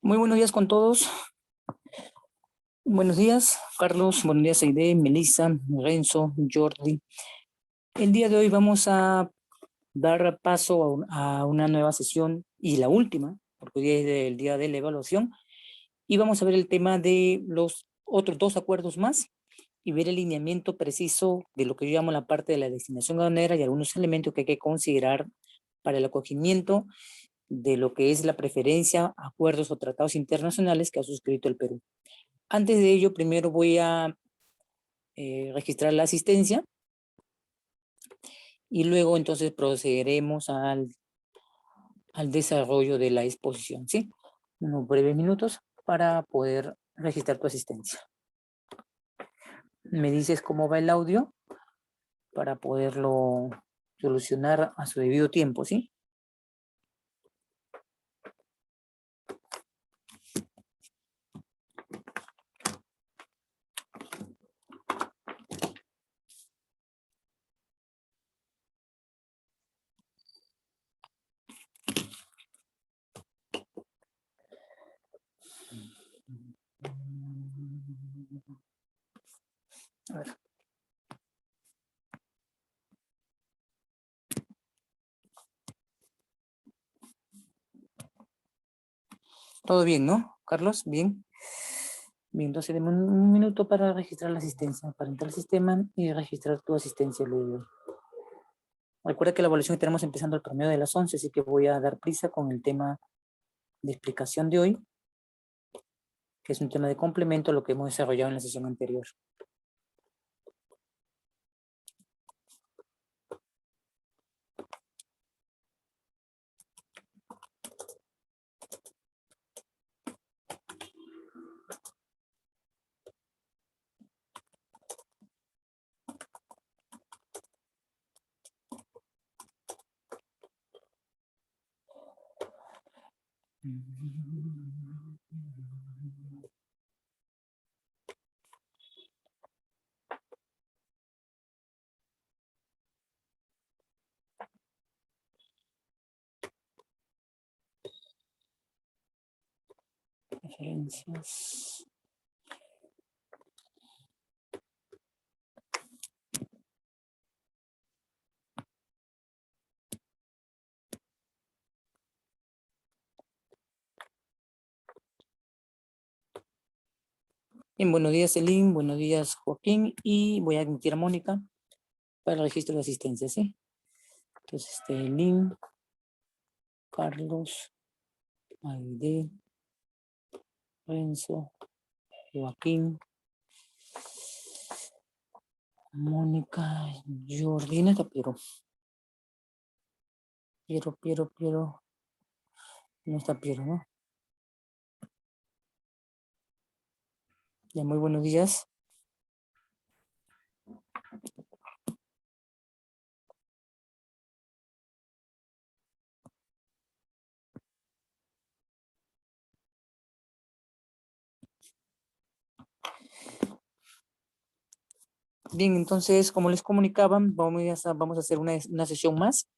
Muy buenos días con todos. Buenos días, Carlos. Buenos días, Aide, Melissa, Renzo, Jordi. El día de hoy vamos a dar paso a una nueva sesión y la última, porque hoy es el día de la evaluación, y vamos a ver el tema de los otros dos acuerdos más y ver el lineamiento preciso de lo que yo llamo la parte de la destinación aduanera y algunos elementos que hay que considerar para el acogimiento de lo que es la preferencia, acuerdos o tratados internacionales que ha suscrito el Perú. Antes de ello, primero voy a registrar la asistencia y luego entonces procederemos al desarrollo de la exposición, ¿sí? Unos breves minutos para poder registrar tu asistencia. Me dices cómo va el audio para poderlo solucionar a su debido tiempo, ¿sí? A ver. Todo bien, ¿no, Carlos? Bien. Bien, entonces deme un minuto para registrar la asistencia, para entrar al sistema y registrar tu asistencia luego. Recuerda que la evaluación que tenemos empezando el promedio de las 11, así que voy a dar prisa con el tema de explicación de hoy, que es un tema de complemento a lo que hemos desarrollado en la sesión anterior. Referencias. Bien, buenos días, Elín, buenos días, Joaquín, y voy a admitir a Mónica para el registro de asistencia, ¿sí? Entonces, Elín, Carlos, Aide, Renzo, Joaquín, Mónica, Jordi, no está Piero. Piero. No está Piero, ¿no? Ya, muy buenos días. Bien, entonces, como les comunicaban, vamos a hacer una sesión más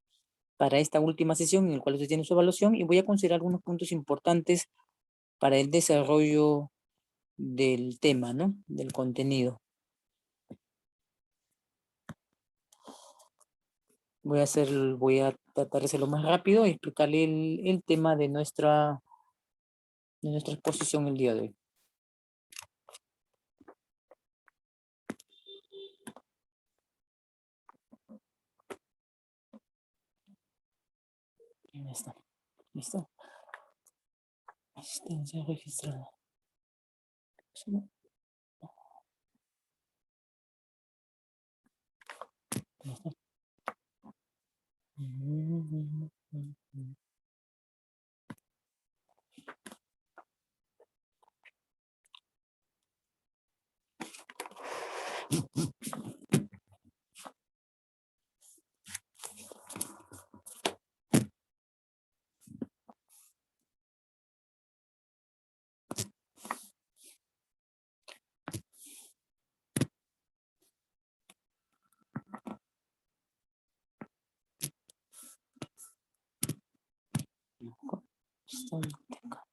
para esta última sesión en la cual usted tiene su evaluación y voy a considerar algunos puntos importantes para el desarrollo del tema, ¿no? Del contenido. Voy a tratar de hacerlo más rápido y explicarle el tema de nuestra exposición el día de hoy. Ya está. ¿Listo? Asistencia registrada. ¿Sí? Ya está. Está acá.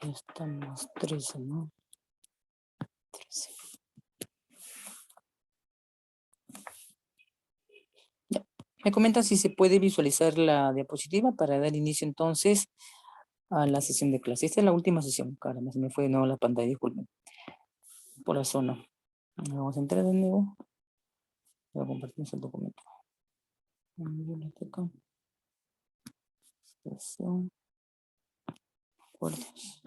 Ya estamos 13, ¿no? 13. Ya. Me comenta si se puede visualizar la diapositiva para dar inicio entonces a la sesión de clase. Esta es la última sesión. Caramba, se me fue de nuevo la pantalla, disculpen. Por la zona. Vamos a entrar de nuevo. Voy a compartir el documento. Biblioteca. Sesión. Acuerdos.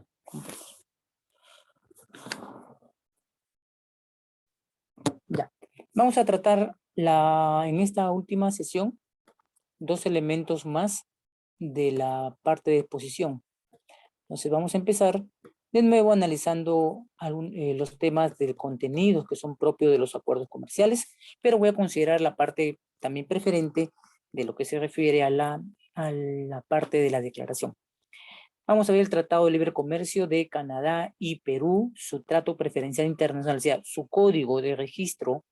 Ya. Vamos a tratar en esta última sesión 2 elementos más de la parte de exposición. Entonces vamos a empezar de nuevo analizando los temas del contenido que son propios de los acuerdos comerciales, pero voy a considerar la parte también preferente de lo que se refiere a la parte de la declaración. Vamos a ver el Tratado de Libre Comercio de Canadá y Perú, su trato preferencial internacional, o sea, su código de registro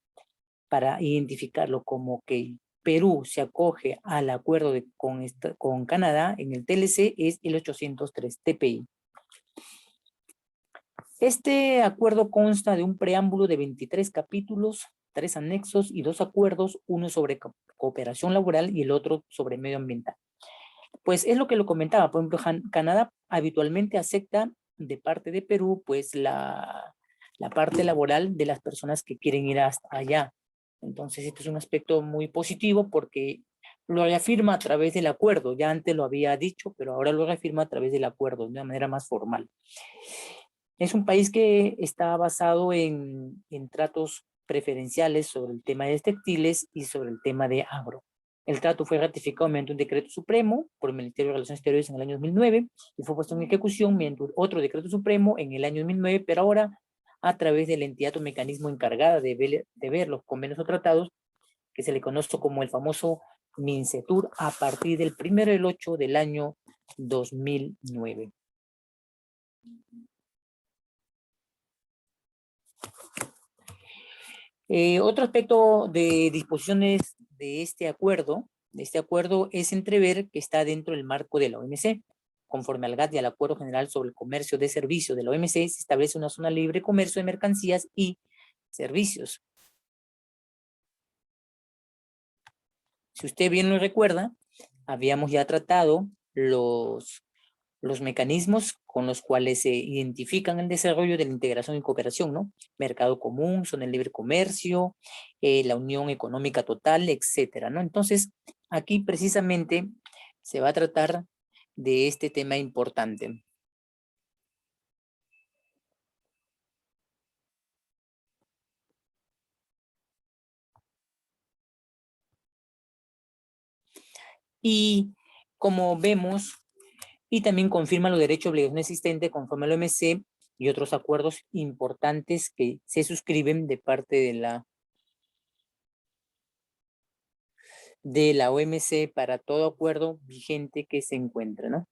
para identificarlo como que Perú se acoge al acuerdo con Canadá en el TLC es el 803 TPI. Este acuerdo consta de un preámbulo de 23 capítulos, 3 anexos y 2 acuerdos, uno sobre cooperación laboral y el otro sobre medio ambiental. Pues es lo que lo comentaba, por ejemplo, Canadá habitualmente acepta de parte de Perú pues la parte laboral de las personas que quieren ir hasta allá. Entonces esto es un aspecto muy positivo porque lo reafirma a través del acuerdo, ya antes lo había dicho, pero ahora lo reafirma a través del acuerdo de una manera más formal. Es un país que está basado en tratos preferenciales sobre el tema de textiles y sobre el tema de agro. El trato fue ratificado mediante un decreto supremo por el Ministerio de Relaciones Exteriores en el año 2009 y fue puesto en ejecución mediante otro decreto supremo en el año 2009, pero ahora a través de la entidad o mecanismo encargada de ver los convenios o tratados, que se le conoce como el famoso MINCETUR, a partir del 1/8 del año 2009. Otro aspecto de disposiciones de este acuerdo es entrever que está dentro del marco de la OMC. Conforme al GATT y al Acuerdo General sobre el Comercio de Servicios de la OMC, se establece una zona libre de comercio de mercancías y servicios. Si usted bien lo recuerda, habíamos ya tratado los mecanismos con los cuales se identifican el desarrollo de la integración y cooperación, ¿no? Mercado común, zona de libre comercio, la unión económica total, etcétera, ¿no? Entonces, aquí precisamente se va a tratar de este tema importante. Y como vemos, y también confirma los derechos y obligaciones existentes conforme al OMC y otros acuerdos importantes que se suscriben de parte de la OMC para todo acuerdo vigente que se encuentre, ¿no?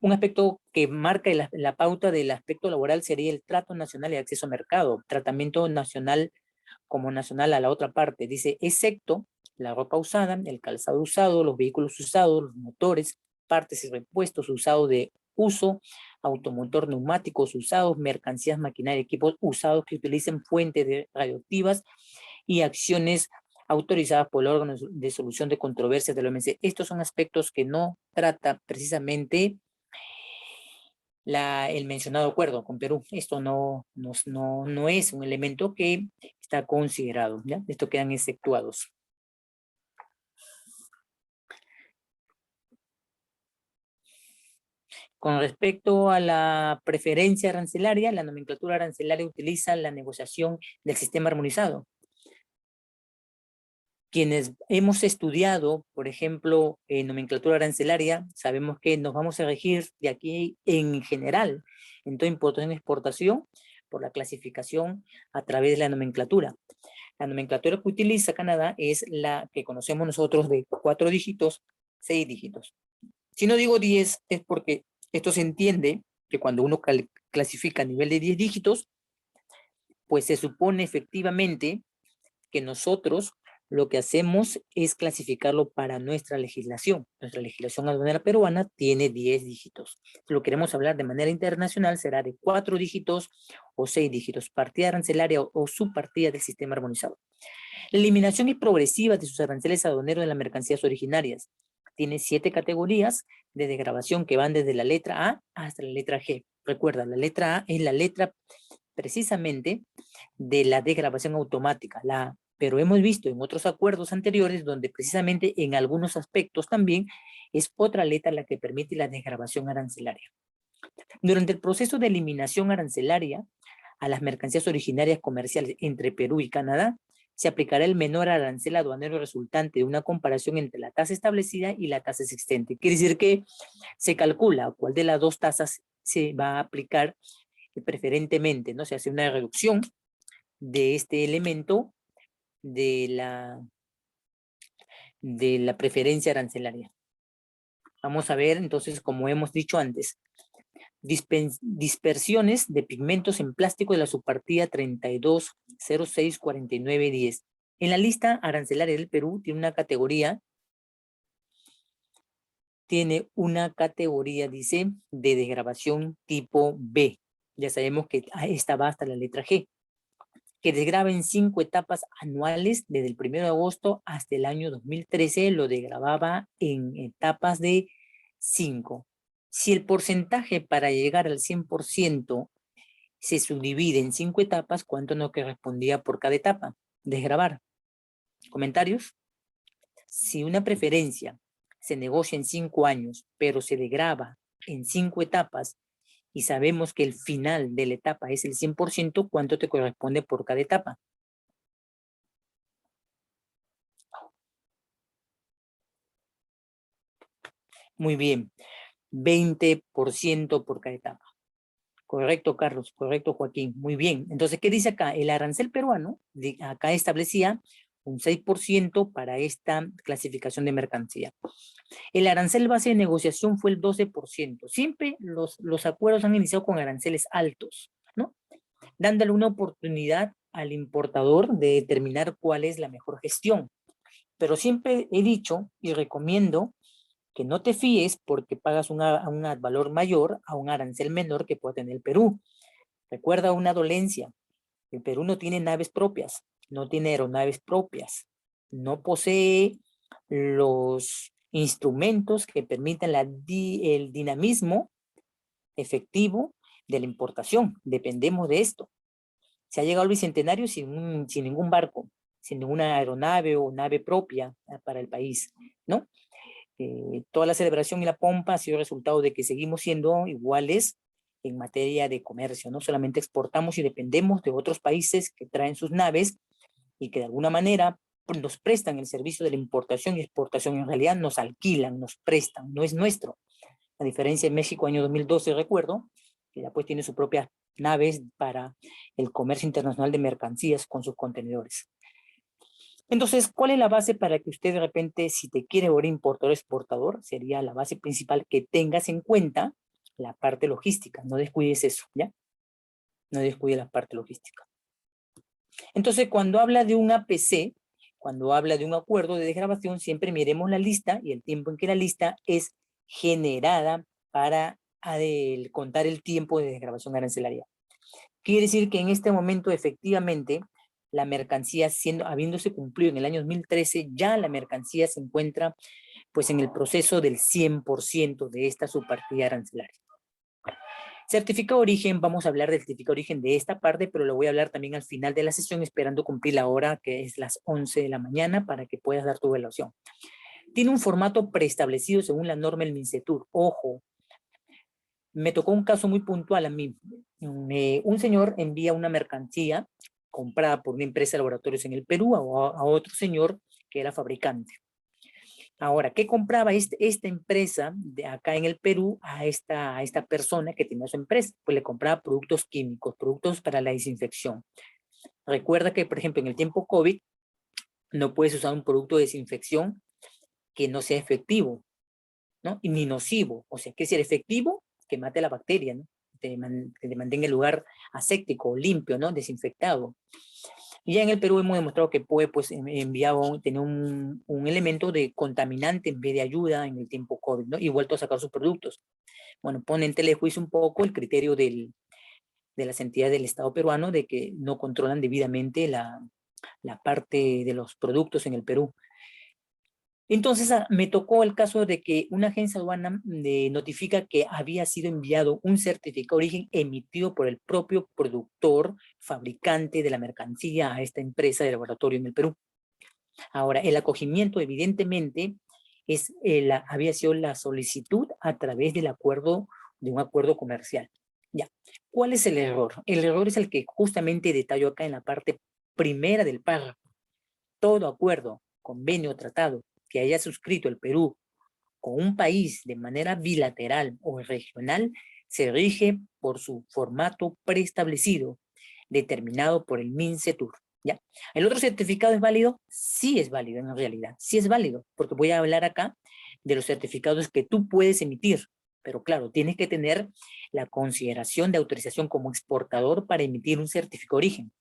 Un aspecto que marca la pauta del aspecto laboral sería el trato nacional y acceso a mercado, tratamiento nacional como nacional a la otra parte. Dice, excepto la ropa usada, el calzado usado, los vehículos usados, los motores, partes y repuestos usados de uso, automotor, neumáticos usados, mercancías, maquinaria, equipos usados que utilicen fuentes radioactivas y acciones autorizadas por el órgano de solución de controversias de la OMC. Estos son aspectos que no trata precisamente el mencionado acuerdo con Perú. Esto no es un elemento que está considerado, ¿ya? Esto quedan exceptuados. Con respecto a la preferencia arancelaria, la nomenclatura arancelaria utiliza la negociación del sistema armonizado. Quienes hemos estudiado, por ejemplo, nomenclatura arancelaria, sabemos que nos vamos a regir de aquí en general, en toda importación y exportación, por la clasificación a través de la nomenclatura. La nomenclatura que utiliza Canadá es la que conocemos nosotros de 4 dígitos, 6 dígitos. Si no digo 10 es porque esto se entiende que cuando uno clasifica a nivel de 10 dígitos, pues se supone efectivamente que nosotros lo que hacemos es clasificarlo para nuestra legislación. Nuestra legislación aduanera peruana tiene 10 dígitos. Si lo queremos hablar de manera internacional, será de 4 dígitos o 6 dígitos, partida arancelaria o subpartida del sistema armonizado. La eliminación es progresiva de sus aranceles aduaneros de las mercancías originarias. Tiene 7 categorías de desgravación que van desde la letra A hasta la letra G. Recuerda, la letra A es la letra precisamente de la desgravación automática, la A. Pero hemos visto en otros acuerdos anteriores donde precisamente en algunos aspectos también es otra letra la que permite la desgravación arancelaria. Durante el proceso de eliminación arancelaria a las mercancías originarias comerciales entre Perú y Canadá, se aplicará el menor arancel aduanero resultante de una comparación entre la tasa establecida y la tasa existente. Quiere decir que se calcula cuál de las dos tasas se va a aplicar preferentemente, ¿no? Se hace una reducción de este elemento de la preferencia arancelaria. Vamos a ver entonces, como hemos dicho antes, dispersiones de pigmentos en plástico de la subpartida 32064910. En la lista arancelaria del Perú tiene una categoría, dice, de desgravación tipo B. Ya sabemos que esta va hasta la letra G, que desgrava en 5 etapas anuales desde el 1 de agosto hasta el año 2013, lo desgravaba en etapas de 5. Si el porcentaje para llegar al 100% se subdivide en 5 etapas, ¿cuánto nos correspondía por cada etapa? Desgravar. ¿Comentarios? Si una preferencia se negocia en 5 años, pero se desgrava en 5 etapas, y sabemos que el final de la etapa es el 100%, ¿cuánto te corresponde por cada etapa? Muy bien, 20% por cada etapa. Correcto, Carlos, correcto, Joaquín. Muy bien. Entonces, ¿qué dice acá? El arancel peruano, acá establecía un 6% para esta clasificación de mercancía. El arancel base de negociación fue el 12%. Siempre los acuerdos han iniciado con aranceles altos, ¿no? Dándole una oportunidad al importador de determinar cuál es la mejor gestión. Pero siempre he dicho y recomiendo que no te fíes porque pagas un valor mayor a un arancel menor que puede tener el Perú. Recuerda una dolencia, el Perú no tiene naves propias, no tiene aeronaves propias, no posee los instrumentos que permitan el dinamismo efectivo de la importación. Dependemos de esto. Se ha llegado al bicentenario sin ningún barco, sin ninguna aeronave o nave propia para el país, ¿no? Toda la celebración y la pompa ha sido resultado de que seguimos siendo iguales en materia de comercio, no solamente exportamos y dependemos de otros países que traen sus naves y que de alguna manera nos prestan el servicio de la importación y exportación, en realidad nos alquilan, nos prestan, no es nuestro. A diferencia de México, año 2012, recuerdo, que ya pues tiene sus propias naves para el comercio internacional de mercancías con sus contenedores. Entonces, ¿cuál es la base para que usted de repente, si te quiere volver importador o exportador, sería la base principal que tengas en cuenta la parte logística? No descuides eso, ¿ya? No descuides la parte logística. Entonces, cuando habla de un APC, cuando habla de un acuerdo de desgravación, siempre miremos la lista y el tiempo en que la lista es generada para contar el tiempo de desgravación arancelaria. Quiere decir que en este momento, efectivamente, la mercancía, habiéndose cumplido en el año 2013, ya la mercancía se encuentra pues en el proceso del 100% de esta subpartida arancelaria. Certificado de origen, vamos a hablar del certificado de origen de esta parte, pero lo voy a hablar también al final de la sesión, esperando cumplir la hora, que es las 11 de la mañana, para que puedas dar tu evaluación. Tiene un formato preestablecido según la norma del MINCETUR. Ojo, me tocó un caso muy puntual a mí. Un señor envía una mercancía comprada por una empresa de laboratorios en el Perú a otro señor que era fabricante. Ahora, ¿qué compraba esta empresa de acá en el Perú a esta persona que tenía su empresa? Pues le compraba productos químicos, productos para la desinfección. Recuerda que, por ejemplo, en el tiempo COVID, no puedes usar un producto de desinfección que no sea efectivo, ¿no? Y ni nocivo. O sea, que ser efectivo, que mate la bacteria, ¿no? Que te mantenga el lugar aséptico, limpio, ¿no? Desinfectado. Y ya en el Perú hemos demostrado que puede pues, tener un elemento de contaminante en vez de ayuda en el tiempo COVID, ¿no? Y vuelto a sacar sus productos. Bueno, pone en telejuicio un poco el criterio de las entidades del Estado peruano de que no controlan debidamente la parte de los productos en el Perú. Entonces me tocó el caso de que una agencia aduana notifica que había sido enviado un certificado de origen emitido por el propio productor, fabricante de la mercancía a esta empresa de laboratorio en el Perú. Ahora, el acogimiento evidentemente había sido la solicitud a través de un acuerdo comercial. Ya. ¿Cuál es el error? El error es el que justamente detallo acá en la parte primera del párrafo. Todo acuerdo, convenio o tratado que haya suscrito el Perú con un país de manera bilateral o regional se rige por su formato preestablecido, determinado por el MINCETUR. ¿Ya? ¿El otro certificado es válido? Sí es válido en realidad, sí es válido, porque voy a hablar acá de los certificados que tú puedes emitir, pero claro, tienes que tener la consideración de autorización como exportador para emitir un certificado de origen.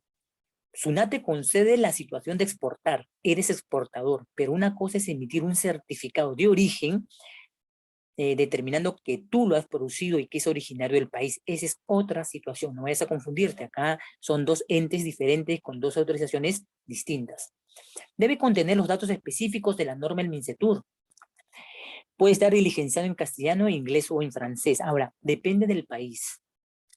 SUNAT te concede la situación de exportar, eres exportador, pero una cosa es emitir un certificado de origen determinando que tú lo has producido y que es originario del país. Esa es otra situación, no vayas a confundirte. Acá son dos entes diferentes con dos autorizaciones distintas. Debe contener los datos específicos de la norma del MINCETUR. Puede estar diligenciado en castellano, inglés o en francés. Ahora, depende del país.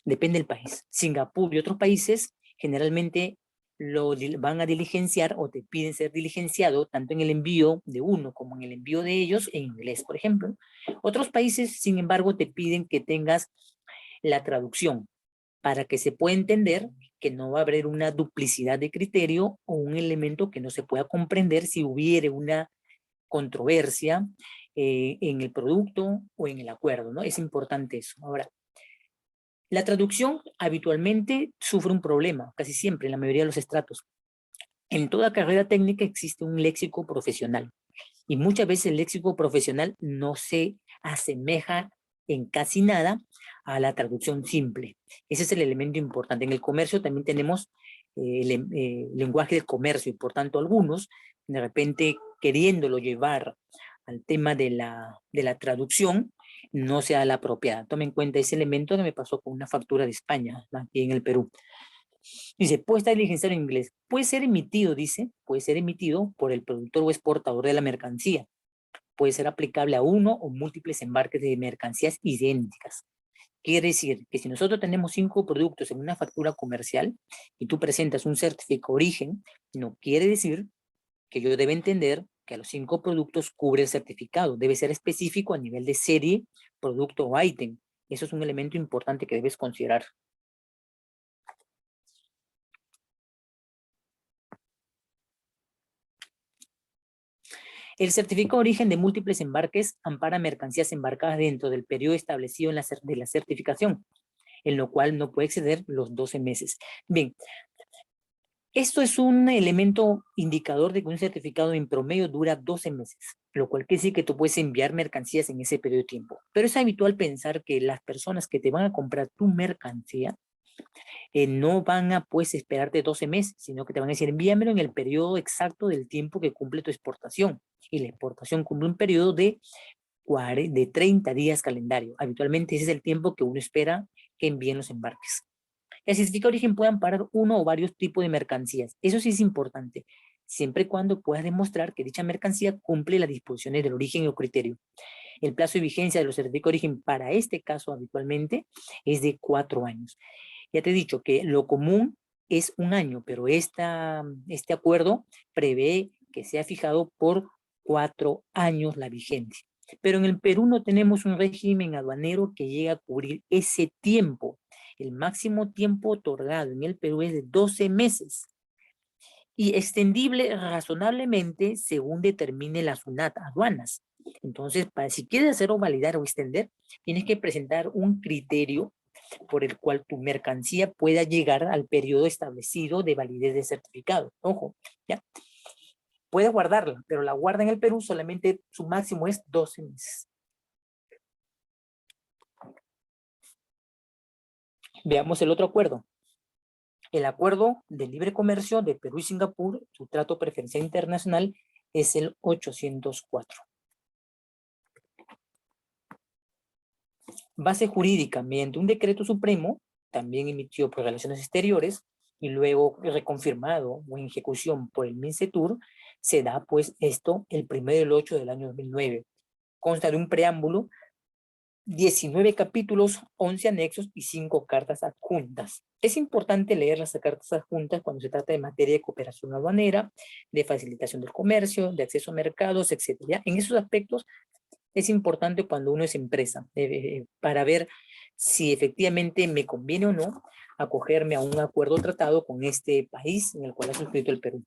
Depende del país. Singapur y otros países generalmente lo van a diligenciar o te piden ser diligenciado tanto en el envío de uno como en el envío de ellos en inglés, por ejemplo. Otros países, sin embargo, te piden que tengas la traducción para que se pueda entender que no va a haber una duplicidad de criterio o un elemento que no se pueda comprender si hubiere una controversia en el producto o en el acuerdo, ¿no? Es importante eso. Ahora, la traducción habitualmente sufre un problema, casi siempre, en la mayoría de los estratos. En toda carrera técnica existe un léxico profesional y muchas veces el léxico profesional no se asemeja en casi nada a la traducción simple. Ese es el elemento importante. En el comercio también tenemos lenguaje del comercio y por tanto algunos de repente queriéndolo llevar al tema de la traducción no sea la apropiada. Tome en cuenta ese elemento que me pasó con una factura de España aquí en el Perú. Dice, puede estar diligenciado en inglés. Puede ser emitido, dice, puede ser emitido por el productor o exportador de la mercancía. Puede ser aplicable a uno o múltiples embarques de mercancías idénticas. Quiere decir que si nosotros tenemos 5 productos en una factura comercial y tú presentas un certificado de origen, no quiere decir que yo deba entender que a los 5 productos cubre el certificado. Debe ser específico a nivel de serie, producto o ítem. Eso es un elemento importante que debes considerar. El certificado de origen de múltiples embarques ampara mercancías embarcadas dentro del periodo establecido de la certificación, en lo cual no puede exceder los 12 meses. Bien, esto es un elemento indicador de que un certificado en promedio dura 12 meses, lo cual quiere decir que tú puedes enviar mercancías en ese periodo de tiempo. Pero es habitual pensar que las personas que te van a comprar tu mercancía no van a pues esperarte 12 meses, sino que te van a decir envíamelo en el periodo exacto del tiempo que cumple tu exportación. Y la exportación cumple un periodo de 30 días calendario. Habitualmente ese es el tiempo que uno espera que envíen los embarques. El certificado de origen puede amparar uno o varios tipos de mercancías. Eso sí es importante, siempre y cuando puedas demostrar que dicha mercancía cumple las disposiciones del origen o criterio. El plazo de vigencia de los certificados de origen para este caso habitualmente es de 4 años. Ya te he dicho que lo común es 1 año, pero este acuerdo prevé que sea fijado por 4 años la vigencia. Pero en el Perú no tenemos un régimen aduanero que llegue a cubrir ese tiempo. El máximo tiempo otorgado en el Perú es de 12 meses y extendible razonablemente según determine la SUNAT aduanas. Entonces, si quieres hacer o validar o extender, tienes que presentar un criterio por el cual tu mercancía pueda llegar al periodo establecido de validez de certificado. Ojo, ¿ya? Puedes guardarla, pero la guarda en el Perú solamente su máximo es 12 meses. Veamos el otro acuerdo. El acuerdo de libre comercio de Perú y Singapur, su trato preferencial internacional, es el 804. Base jurídica, mediante un decreto supremo, también emitido por Relaciones Exteriores, y luego reconfirmado o en ejecución por el MINCETUR, se da pues esto el 1 del 8 del año 2009. Consta de un preámbulo, 19 capítulos, 11 anexos y 5 cartas adjuntas. Es importante leer las cartas adjuntas cuando se trata de materia de cooperación aduanera, de facilitación del comercio, de acceso a mercados, etc. En esos aspectos es importante cuando uno es empresa, para ver si efectivamente me conviene o no acogerme a un acuerdo tratado con este país en el cual ha suscrito el Perú.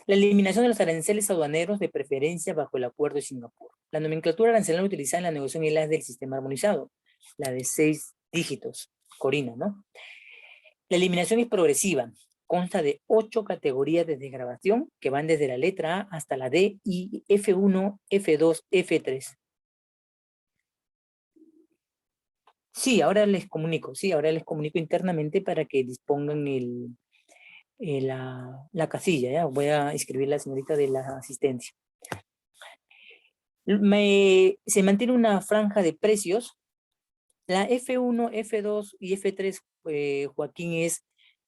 La eliminación de los aranceles aduaneros de preferencia bajo el Acuerdo de Singapur. La nomenclatura arancelaria utilizada en la negociación es la del sistema armonizado, la de 6 dígitos, Corina, ¿no? La eliminación es progresiva, consta de 8 categorías de desgravación que van desde la letra A hasta la D y F1, F2, F3. Sí, ahora les comunico, internamente para que dispongan la casilla, ¿ya? Voy a escribir la señorita de la asistencia. Se mantiene una franja de precios. La F1, F2 y F3, Joaquín,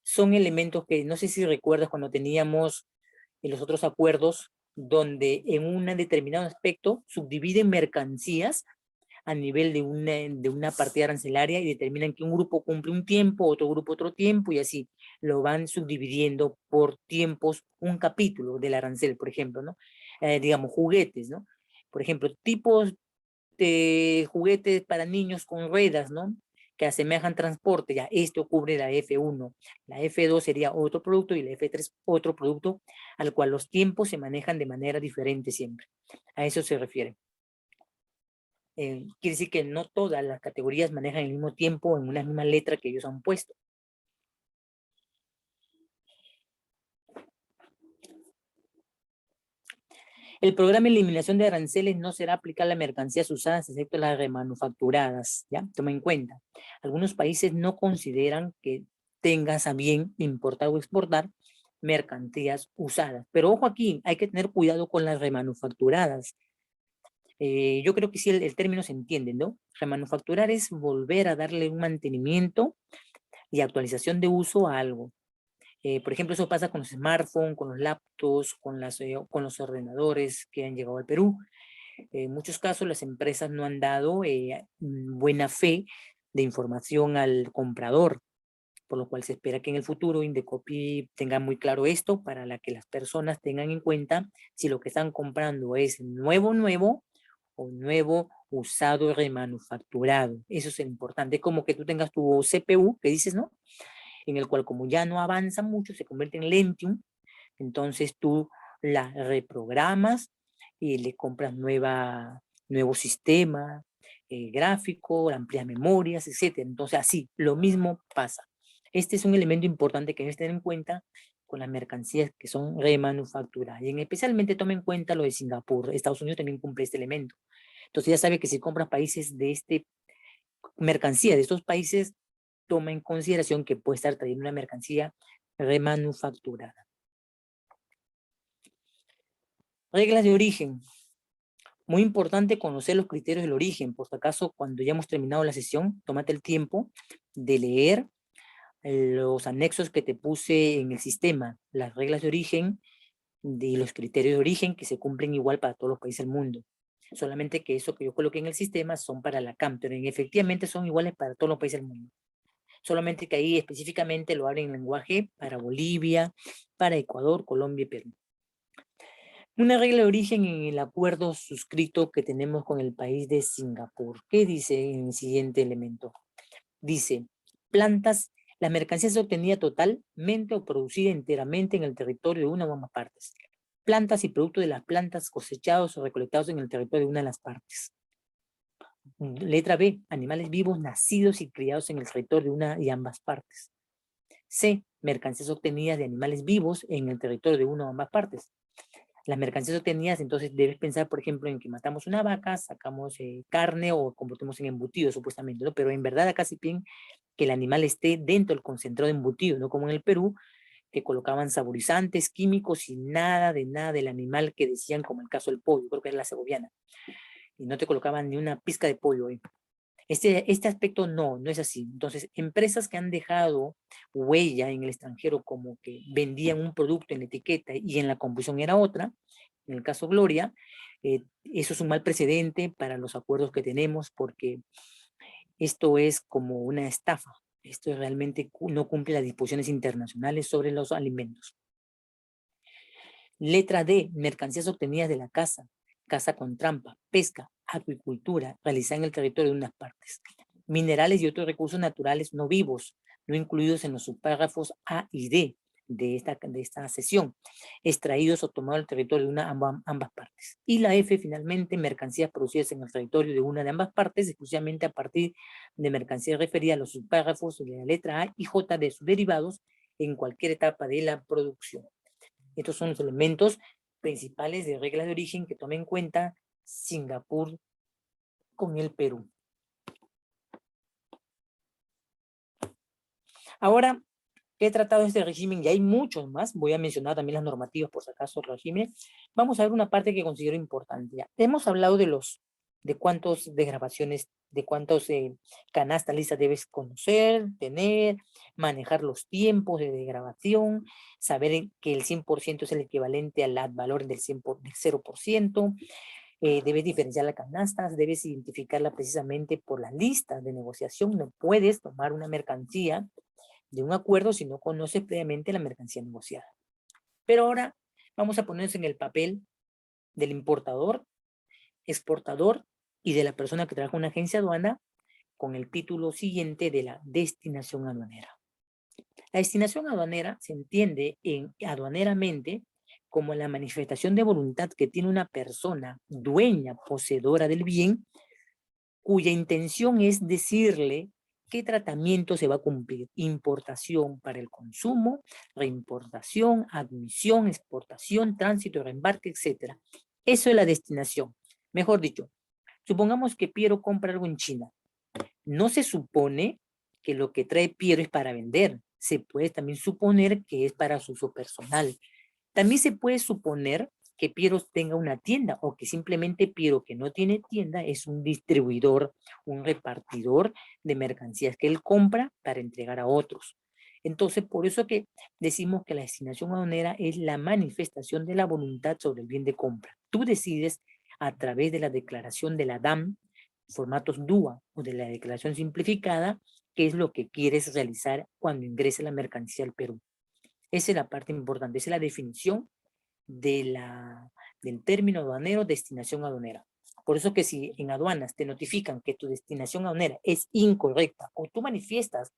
son elementos que no sé si recuerdas cuando teníamos los otros acuerdos, donde en un determinado aspecto subdividen mercancías a nivel de una partida arancelaria y determinan que un grupo cumple un tiempo, otro grupo otro tiempo, y así lo van subdividiendo por tiempos, un capítulo del arancel, por ejemplo, ¿no? Digamos, juguetes, ¿no? Por ejemplo, tipos de juguetes para niños con ruedas, ¿no? Que asemejan transporte, ya esto cubre la F1, la F2 sería otro producto y la F3 otro producto, al cual los tiempos se manejan de manera diferente siempre. A eso se refiere. Quiere decir que no todas las categorías manejan el mismo tiempo en una misma letra que ellos han puesto. El programa de eliminación de aranceles no será aplicable a mercancías usadas excepto las remanufacturadas, ¿ya? Toma en cuenta. Algunos países no consideran que tengas a bien importar o exportar mercancías usadas. Pero ojo aquí, hay que tener cuidado con las remanufacturadas. Yo creo que sí el término se entiende, ¿no? Remanufacturar es volver a darle un mantenimiento y actualización de uso a algo. Por ejemplo, eso pasa con los smartphones, con los laptops, con los ordenadores que han llegado al Perú. En muchos casos las empresas no han dado buena fe de información al comprador, por lo cual se espera que en el futuro Indecopi tenga muy claro esto para que las personas tengan en cuenta si lo que están comprando es nuevo o nuevo usado remanufacturado. Eso es importante. Es como que tú tengas tu CPU, que dices, ¿no? En el cual como ya no avanza mucho, se convierte en Lentium, entonces tú la reprogramas y le compras nuevo sistema gráfico, amplias memorias, etc. Entonces así, lo mismo pasa. Este es un elemento importante que debes tener en cuenta con las mercancías que son remanufacturadas. Y especialmente toma en cuenta lo de Singapur. Estados Unidos también cumple este elemento. Entonces ya sabe que si compras países de mercancía de estos países, toma en consideración que puede estar trayendo una mercancía remanufacturada. Reglas de origen. Muy importante conocer los criterios del origen. Por si acaso, cuando ya hemos terminado la sesión, tómate el tiempo de leer los anexos que te puse en el sistema, las reglas de origen y los criterios de origen que se cumplen igual para todos los países del mundo. Solamente que eso que yo coloqué en el sistema son para la CAM, pero efectivamente son iguales para todos los países del mundo. Solamente que ahí específicamente lo hablan en lenguaje para Bolivia, para Ecuador, Colombia y Perú. Una regla de origen en el acuerdo suscrito que tenemos con el país de Singapur. ¿Qué dice en el siguiente elemento? Dice, la mercancía es obtenida totalmente o producida enteramente en el territorio de una o ambas partes. Plantas y productos de las plantas cosechados o recolectados en el territorio de una de las partes. Letra B, animales vivos nacidos y criados en el territorio de una y ambas partes. C, mercancías obtenidas de animales vivos en el territorio de una o ambas partes. las mercancías obtenidas, entonces debes pensar, por ejemplo, en que matamos una vaca, sacamos carne o convertimos en embutido, supuestamente, ¿no? Pero en verdad acá sí piden que el animal esté dentro del concentrado de embutido, no como en el Perú, que colocaban saborizantes, químicos y nada del animal que decían, como el caso del pollo, creo que era la segoviana, y no te colocaban ni una pizca de pollo ahí. Este aspecto no es así. Entonces, empresas que han dejado huella en el extranjero como que vendían un producto en la etiqueta y en la composición era otra, en el caso Gloria, eso es un mal precedente para los acuerdos que tenemos porque esto es como una estafa. Esto realmente no cumple las disposiciones internacionales sobre los alimentos. Letra D, mercancías obtenidas de la caza con trampa, pesca, acuicultura, realizada en el territorio de unas partes. Minerales y otros recursos naturales no vivos, no incluidos en los subpárrafos A y D de esta sesión, extraídos o tomados del territorio de ambas partes. Y la F, finalmente, mercancías producidas en el territorio de una de ambas partes, exclusivamente a partir de mercancías referidas a los subpárrafos de la letra A y J de sus derivados en cualquier etapa de la producción. Estos son los elementos principales de reglas de origen que toma en cuenta Singapur con el Perú. Ahora, he tratado este régimen y hay muchos más. Voy a mencionar también las normativas por si acaso del régimen. Vamos a ver una parte que considero importante. Ya. Hemos hablado de cuántos desgravaciones, de cuántos canastas listas debes conocer, tener, manejar los tiempos de desgravación, saber que el 100% es el equivalente al valor del 0%, debes diferenciar las canastas, debes identificarla precisamente por las listas de negociación. No puedes tomar una mercancía de un acuerdo si no conoces previamente la mercancía negociada. Pero ahora vamos a ponernos en el papel del importador, exportador y de la persona que trabaja en una agencia aduana con el título siguiente de la destinación aduanera. La destinación aduanera se entiende aduaneramente como la manifestación de voluntad que tiene una persona dueña, poseedora del bien, cuya intención es decirle qué tratamiento se va a cumplir: importación para el consumo, reimportación, admisión, exportación, tránsito, reembarque, etc. Eso es la destinación. Mejor dicho, supongamos que Piero compra algo en China. No se supone que lo que trae Piero es para vender. Se puede también suponer que es para su uso personal. También se puede suponer que Piero tenga una tienda o que simplemente Piero, que no tiene tienda, es un distribuidor, un repartidor de mercancías que él compra para entregar a otros. Entonces, por eso que decimos que la destinación aduanera es la manifestación de la voluntad sobre el bien de compra. Tú decides a través de la declaración de la DAM, formatos DUA o de la declaración simplificada, qué es lo que quieres realizar cuando ingrese la mercancía al Perú. Esa es la parte importante, esa es la definición del término aduanero, destinación aduanera. Por eso que si en aduanas te notifican que tu destinación aduanera es incorrecta o tú manifiestas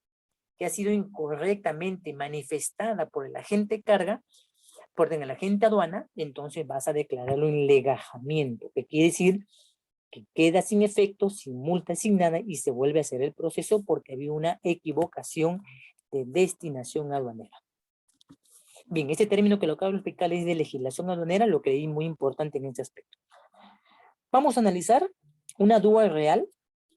que ha sido incorrectamente manifestada por el agente carga, por el agente aduana, entonces vas a declararlo en legajamiento, que quiere decir que queda sin efecto, sin multa asignada y se vuelve a hacer el proceso porque había una equivocación de destinación aduanera. Bien, este término que lo acabo de explicar es de legislación aduanera, lo creí muy importante en este aspecto. Vamos a analizar una DUA real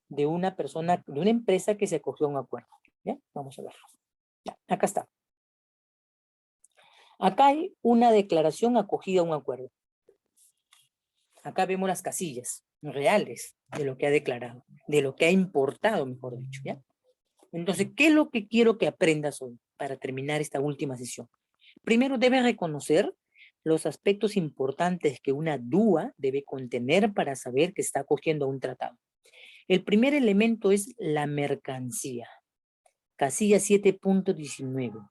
de una persona, de una empresa que se acogió a un acuerdo. ¿Ya? Vamos a verlo. Ya, acá está. Acá hay una declaración acogida a un acuerdo. Acá vemos las casillas reales de lo que ha declarado, de lo que ha importado, mejor dicho. ¿Ya? Entonces, ¿qué es lo que quiero que aprendas hoy para terminar esta última sesión? Primero, debes reconocer los aspectos importantes que una DUA debe contener para saber que está acogiendo a un tratado. El primer elemento es la mercancía. Casilla 7.19.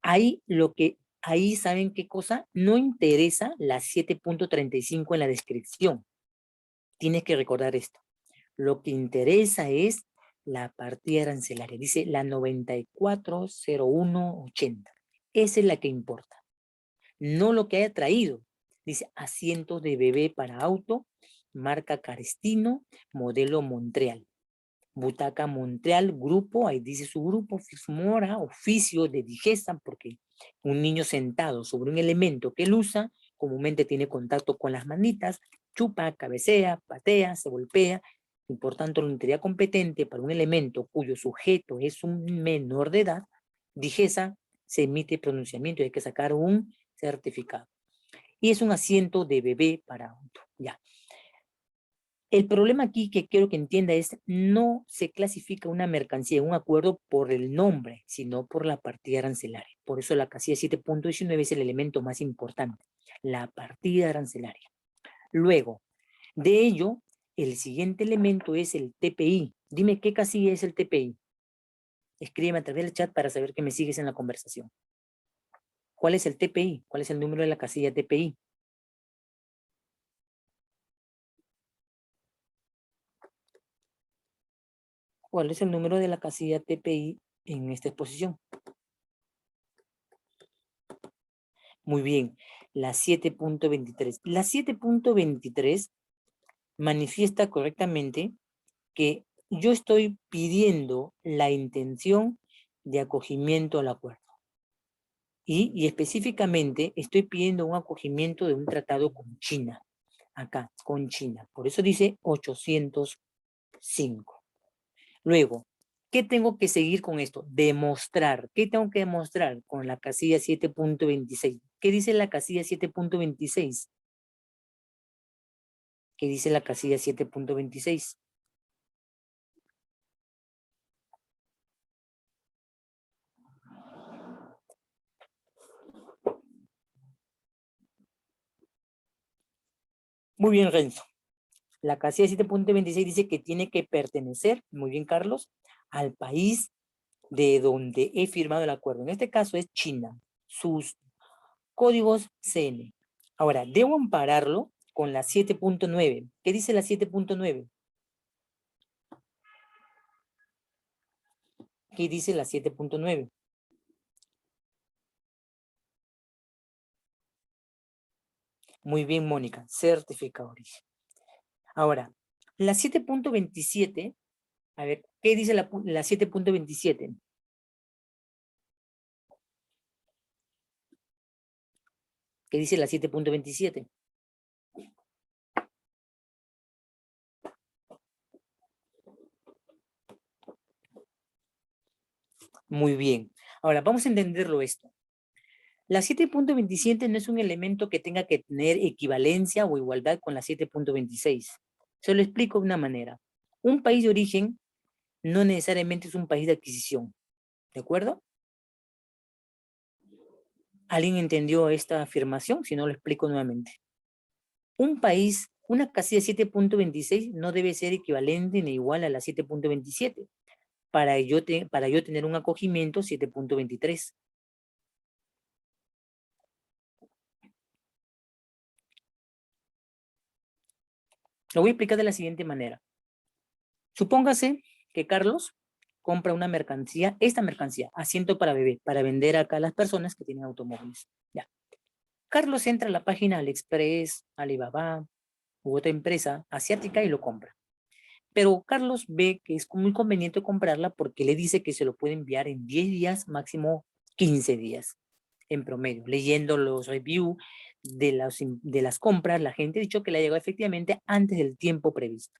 Ahí saben qué cosa, no interesa la 7.35 en la descripción. Tienes que recordar esto. Lo que interesa es la partida arancelaria. Dice la 940180. Esa es la que importa. No lo que haya traído. Dice asientos de bebé para auto, marca Carestino, modelo Montreal. Butaca Montreal, grupo, ahí dice su grupo, Mora, oficio de digesta, porque un niño sentado sobre un elemento que él usa, comúnmente tiene contacto con las manitas, chupa, cabecea, patea, se golpea, y por tanto la entidad competente para un elemento cuyo sujeto es un menor de edad, DIGESA, se emite pronunciamiento y hay que sacar un certificado. Y es un asiento de bebé para auto. Ya. El problema aquí que quiero que entienda es no se clasifica una mercancía en un acuerdo por el nombre, sino por la partida arancelaria. Por eso la casilla 7.19 es el elemento más importante, la partida arancelaria. Luego, de ello, el siguiente elemento es el TPI. Dime qué casilla es el TPI. Escríbeme a través del chat para saber que me sigues en la conversación. ¿Cuál es el TPI? ¿Cuál es el número de la casilla TPI? ¿Cuál es el número de la casilla TPI en esta exposición? Muy bien, la 7.23. La 7.23 manifiesta correctamente que yo estoy pidiendo la intención de acogimiento al acuerdo. Y específicamente estoy pidiendo un acogimiento de un tratado con China. Acá, con China. Por eso dice 805. Luego, ¿qué tengo que seguir con esto? Demostrar. ¿Qué tengo que demostrar con la casilla 7.26? ¿Qué dice la casilla 7.26? ¿Qué dice la casilla 7.26? Muy bien, Renzo. La casilla 7.26 dice que tiene que pertenecer, muy bien, Carlos, al país de donde he firmado el acuerdo. En este caso es China. Sus códigos CN. Ahora, debo ampararlo con la 7.9. ¿Qué dice la 7.9? ¿Qué dice la 7.9? Muy bien, Mónica. Certificado de origen. Ahora, la 7.27, a ver, ¿qué dice la 7.27? ¿Qué dice la 7.27? Muy bien. Ahora, vamos a entenderlo esto. La 7.27 no es un elemento que tenga que tener equivalencia o igualdad con la 7.26. Se lo explico de una manera. Un país de origen no necesariamente es un país de adquisición. ¿De acuerdo? ¿Alguien entendió esta afirmación? Si no, lo explico nuevamente. Un país, una casilla 7.26 no debe ser equivalente ni igual a la 7.27 para yo tener un acogimiento 7.23. Lo voy a explicar de la siguiente manera. Supóngase que Carlos compra una mercancía, esta mercancía, asiento para bebé, para vender acá a las personas que tienen automóviles. Ya. Carlos entra a la página AliExpress, Alibaba u otra empresa asiática y lo compra. Pero Carlos ve que es muy conveniente comprarla porque le dice que se lo puede enviar en 10 días, máximo 15 días en promedio. Leyendo los reviews de las compras, la gente ha dicho que le ha llegado efectivamente antes del tiempo previsto.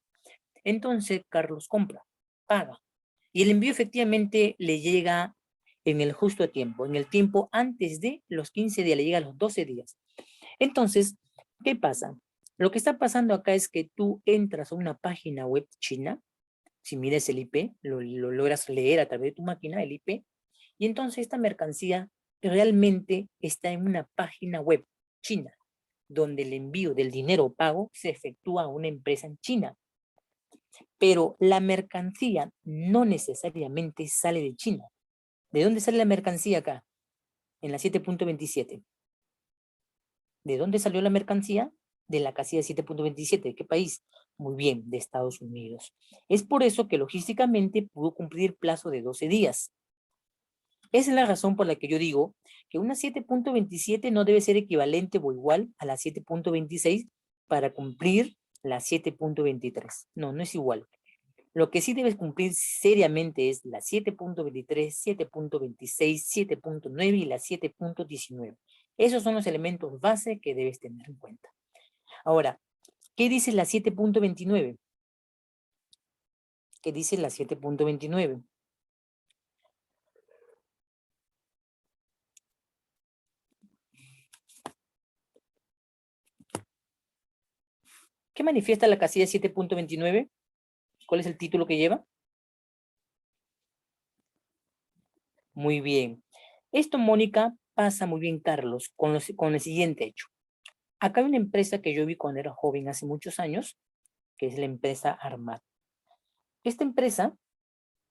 Entonces Carlos compra, paga. Y el envío efectivamente le llega en el justo tiempo, en el tiempo antes de los 15 días, le llega a los 12 días. Entonces, ¿qué pasa? Lo que está pasando acá es que tú entras a una página web china, si miras el IP, lo logras leer a través de tu máquina, el IP, y entonces esta mercancía realmente está en una página web china, donde el envío del dinero pago se efectúa a una empresa en China. Pero la mercancía no necesariamente sale de China. ¿De dónde sale la mercancía acá? En la 7.27. ¿De dónde salió la mercancía? De la casilla 7.27. ¿De qué país? Muy bien, de Estados Unidos. Es por eso que logísticamente pudo cumplir el plazo de 12 días. Esa es la razón por la que yo digo que una 7.27 no debe ser equivalente o igual a la 7.26 para cumplir la 7.23. No, no es igual. Lo que sí debes cumplir seriamente es la 7.23, 7.26, 7.9 y la 7.19. Esos son los elementos base que debes tener en cuenta. Ahora, ¿qué dice la 7.29? ¿Qué dice la 7.29? ¿Qué manifiesta la casilla 7.29? ¿Cuál es el título que lleva? Muy bien. Esto, Mónica, pasa muy bien, Carlos, con el siguiente hecho. Acá hay una empresa que yo vi cuando era joven hace muchos años, que es la empresa Armat. Esta empresa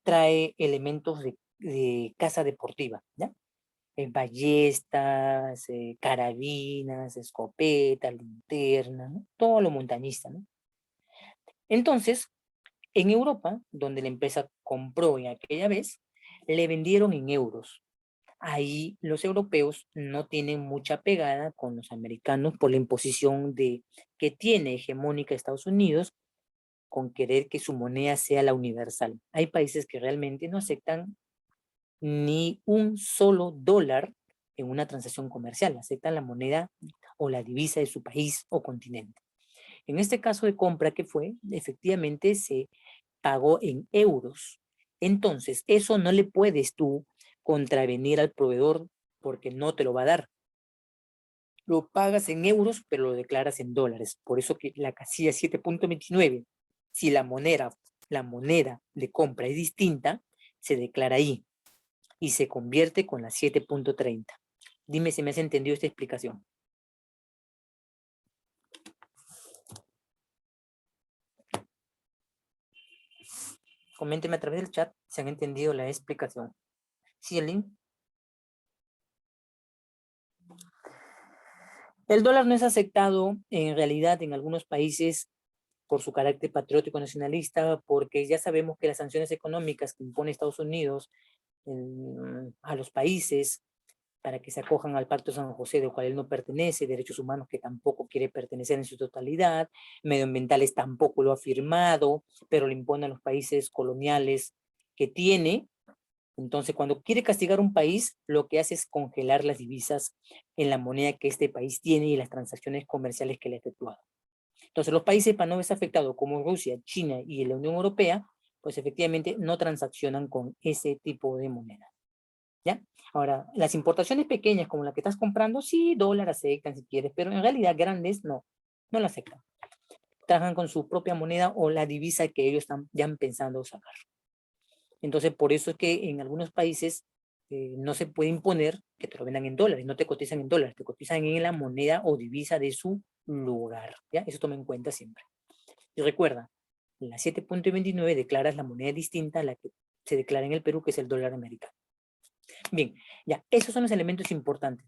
trae elementos de casa deportiva, ¿ya? Ballestas, carabinas, escopetas, linternas, ¿no? Todo lo montañista, ¿no? Entonces, en Europa, donde la empresa compró en aquella vez, le vendieron en euros. Ahí los europeos no tienen mucha pegada con los americanos por la imposición que tiene hegemónica Estados Unidos con querer que su moneda sea la universal. Hay países que realmente no aceptan ni un solo dólar en una transacción comercial, aceptan la moneda o la divisa de su país o continente. En este caso de compra que fue, efectivamente se pagó en euros. Entonces, eso no le puedes tú contravenir al proveedor porque no te lo va a dar. Lo pagas en euros, pero lo declaras en dólares. Por eso que la casilla 7.29, si la moneda de compra es distinta, se declara ahí y se convierte con la 7.30. Dime si me has entendido esta explicación. Coménteme a través del chat si han entendido la explicación. ¿Sí, Elin? El dólar no es aceptado en realidad en algunos países por su carácter patriótico nacionalista, porque ya sabemos que las sanciones económicas que impone Estados Unidos a los países para que se acojan al Pacto de San José, del cual él no pertenece, derechos humanos que tampoco quiere pertenecer en su totalidad, medioambientales tampoco lo ha firmado, pero le impone a los países coloniales que tiene. Entonces, cuando quiere castigar un país, lo que hace es congelar las divisas en la moneda que este país tiene y las transacciones comerciales que le ha efectuado. Entonces, los países para no verse afectados, como Rusia, China y la Unión Europea, pues efectivamente no transaccionan con ese tipo de moneda. ¿Ya? Ahora, las importaciones pequeñas como la que estás comprando, sí, dólar aceptan si quieres, pero en realidad grandes no la aceptan. Trabajan con su propia moneda o la divisa que ellos están ya pensando sacar. Entonces, por eso es que en algunos países no se puede imponer que te lo vendan en dólares, no te cotizan en dólares, te cotizan en la moneda o divisa de su lugar. ¿Ya? Eso toma en cuenta siempre. Y recuerda, en la 7.29 declaras la moneda distinta a la que se declara en el Perú, que es el dólar americano. Bien, ya, esos son los elementos importantes.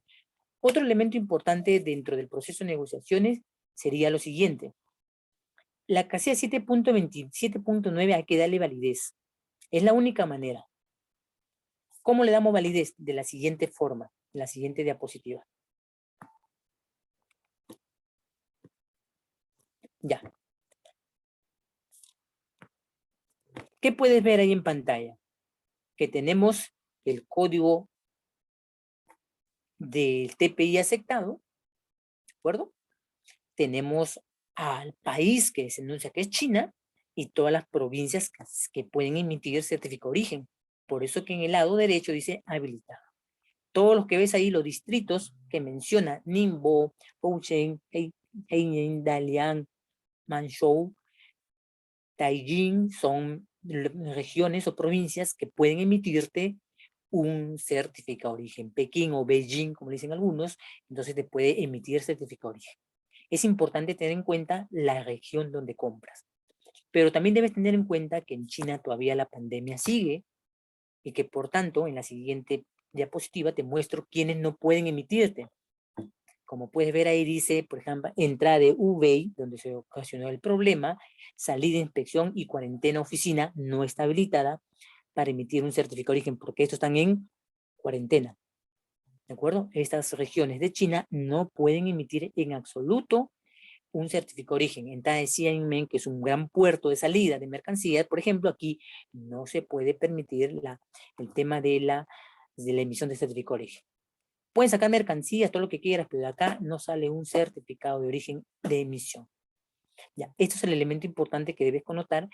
Otro elemento importante dentro del proceso de negociaciones sería lo siguiente. La casilla 7.27.9 hay que darle validez. Es la única manera. ¿Cómo le damos validez? De la siguiente forma, la siguiente diapositiva. Ya. ¿Qué puedes ver ahí en pantalla? Que tenemos el código del TPI aceptado, ¿de acuerdo? Tenemos al país que se enuncia que es China y todas las provincias que pueden emitir certificado de origen. Por eso que en el lado derecho dice habilitado. Todos los que ves ahí, los distritos que menciona, Ningbo, Fouchen, Hainan, Dalian, Manzhou, Taiying, son regiones o provincias que pueden emitirte un certificado de origen. Pekín o Beijing, como le dicen algunos, entonces te puede emitir certificado de origen. Es importante tener en cuenta la región donde compras. Pero también debes tener en cuenta que en China todavía la pandemia sigue y que por tanto en la siguiente diapositiva te muestro quiénes no pueden emitirte. Como puedes ver ahí dice, por ejemplo, entrada de Hubei, donde se ocasionó el problema, salida de inspección y cuarentena oficina no está habilitada para emitir un certificado de origen, porque estos están en cuarentena. ¿De acuerdo? Estas regiones de China no pueden emitir en absoluto un certificado de origen. Entonces decía Xiamen, que es un gran puerto de salida de mercancías, por ejemplo, aquí no se puede permitir el tema de la emisión de certificado de origen. Pueden sacar mercancías, todo lo que quieras, pero de acá no sale un certificado de origen de emisión. Ya, esto es el elemento importante que debes connotar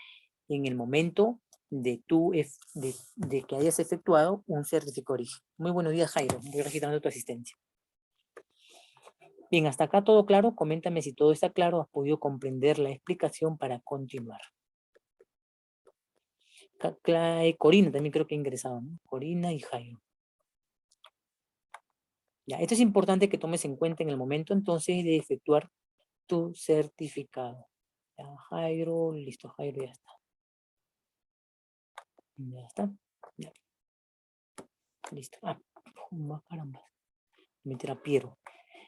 en el momento de que hayas efectuado un certificado de origen. Muy buenos días, Jairo. Voy registrando tu asistencia. Bien, hasta acá todo claro. Coméntame si todo está claro. ¿Has podido comprender la explicación para continuar? Corina también creo que ha ingresado, ¿no? Corina y Jairo. Ya, esto es importante que tomes en cuenta en el momento entonces de efectuar tu certificado. Ya, Jairo, listo, Jairo ya está. Ya está. Ya. Listo. Ah, caramba. Meter Piero.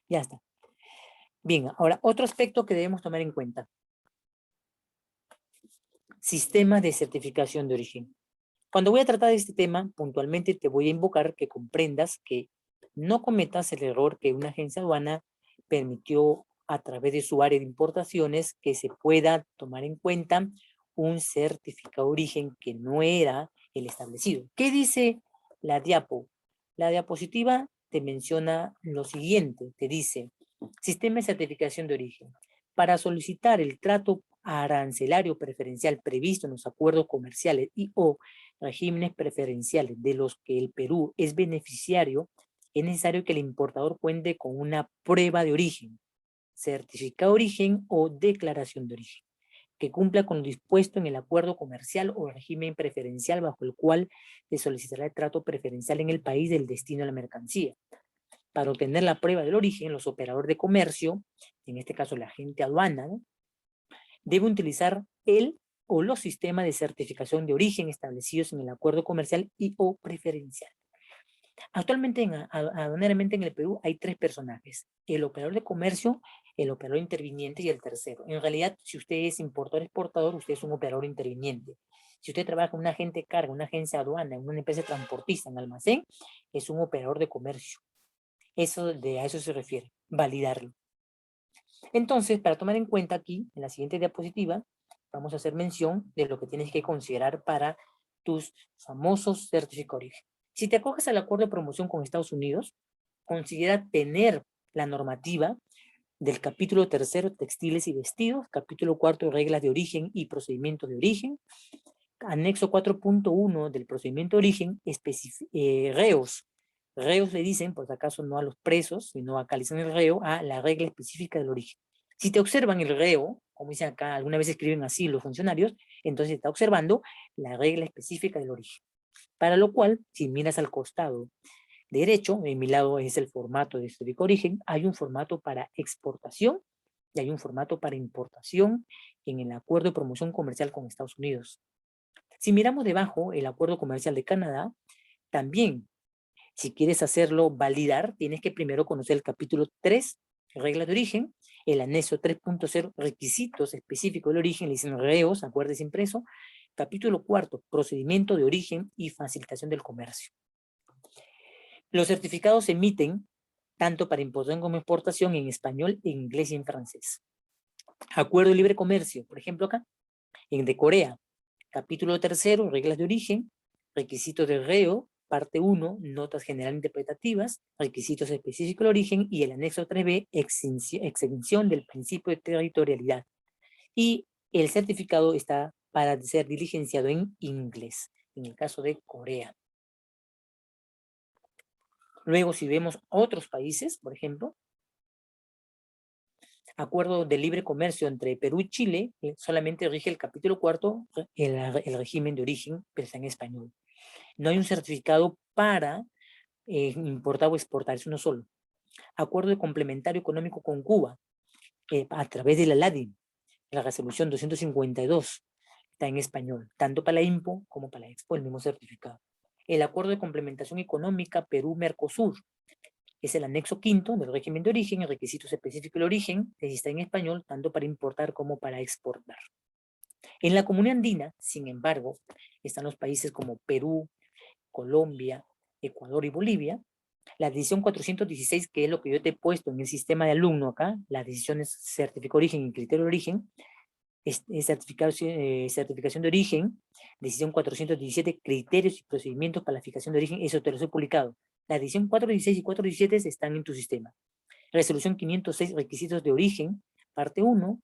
Ya está. Bien, ahora otro aspecto que debemos tomar en cuenta. Sistema de certificación de origen. Cuando voy a tratar de este tema, puntualmente te voy a invocar que comprendas que no cometas el error que una agencia aduana permitió a través de su área de importaciones que se pueda tomar en cuenta un certificado de origen que no era el establecido. ¿Qué dice la diapo? La diapositiva te menciona lo siguiente, te dice, sistema de certificación de origen. Para solicitar el trato arancelario preferencial previsto en los acuerdos comerciales y o regímenes preferenciales de los que el Perú es beneficiario, es necesario que el importador cuente con una prueba de origen, certificado de origen o declaración de origen, que cumpla con lo dispuesto en el acuerdo comercial o régimen preferencial bajo el cual se solicitará el trato preferencial en el país del destino de la mercancía. Para obtener la prueba del origen, los operadores de comercio, en este caso la agente aduana, ¿no?, debe utilizar el o los sistemas de certificación de origen establecidos en el acuerdo comercial y o preferencial. Actualmente, aduaneramente en el Perú hay tres personajes: el operador de comercio, el operador interviniente y el tercero. En realidad, si usted es importador-exportador, usted es un operador interviniente. Si usted trabaja en una agente de carga, una agencia aduana, en una empresa transportista, en almacén, es un operador de comercio. A eso se refiere, validarlo. Entonces, para tomar en cuenta aquí, en la siguiente diapositiva, vamos a hacer mención de lo que tienes que considerar para tus famosos certificados de origen. Si te acoges al acuerdo de promoción con Estados Unidos, considera tener la normativa del capítulo 3, textiles y vestidos, capítulo 4, reglas de origen y procedimientos de origen, anexo 4.1 del procedimiento de origen, reos. Reos le dicen, por si acaso no a los presos, sino acá le dicen el reo, a la regla específica del origen. Si te observan el reo, como dicen acá, alguna vez escriben así los funcionarios, entonces está observando la regla específica del origen. Para lo cual, si miras al costado derecho, en mi lado es el formato de certificado de origen, hay un formato para exportación y hay un formato para importación en el acuerdo de promoción comercial con Estados Unidos. Si miramos debajo el acuerdo comercial de Canadá, también, si quieres hacerlo validar, tienes que primero conocer el capítulo 3, reglas de origen, el anexo 3.0, requisitos específicos del origen, le dicen reos, acuerdos impreso, capítulo 4, procedimiento de origen y facilitación del comercio. Los certificados se emiten tanto para importación como exportación en español, en inglés y en francés. Acuerdo de libre comercio, por ejemplo acá, en de Corea, capítulo 3, reglas de origen, requisitos del reo, parte 1, notas generales interpretativas, requisitos específicos de origen y el anexo 3b, exención del principio de territorialidad. Y el certificado está para ser diligenciado en inglés, en el caso de Corea. Luego, si vemos otros países, por ejemplo, acuerdo de libre comercio entre Perú y Chile, solamente rige el capítulo 4, el régimen de origen, pero está en español. No hay un certificado para importar o exportar, es uno solo. Acuerdo de complementario económico con Cuba, a través de la LADI, la resolución 252, está en español, tanto para la IMPO como para la EXPO, el mismo certificado. El acuerdo de complementación económica Perú-Mercosur, es el anexo 5 del régimen de origen, el requisitos específicos del origen, está en español, tanto para importar como para exportar. En la Comunidad Andina, sin embargo, están los países como Perú, Colombia, Ecuador y Bolivia. La decisión 416, que es lo que yo te he puesto en el sistema de alumno acá, la decisión es certificado de origen y criterio de origen, certificación de origen, decisión 417, criterios y procedimientos para la fijación de origen, eso te lo he publicado. La edición 416 y 417 están en tu sistema. Resolución 506, requisitos de origen, parte 1,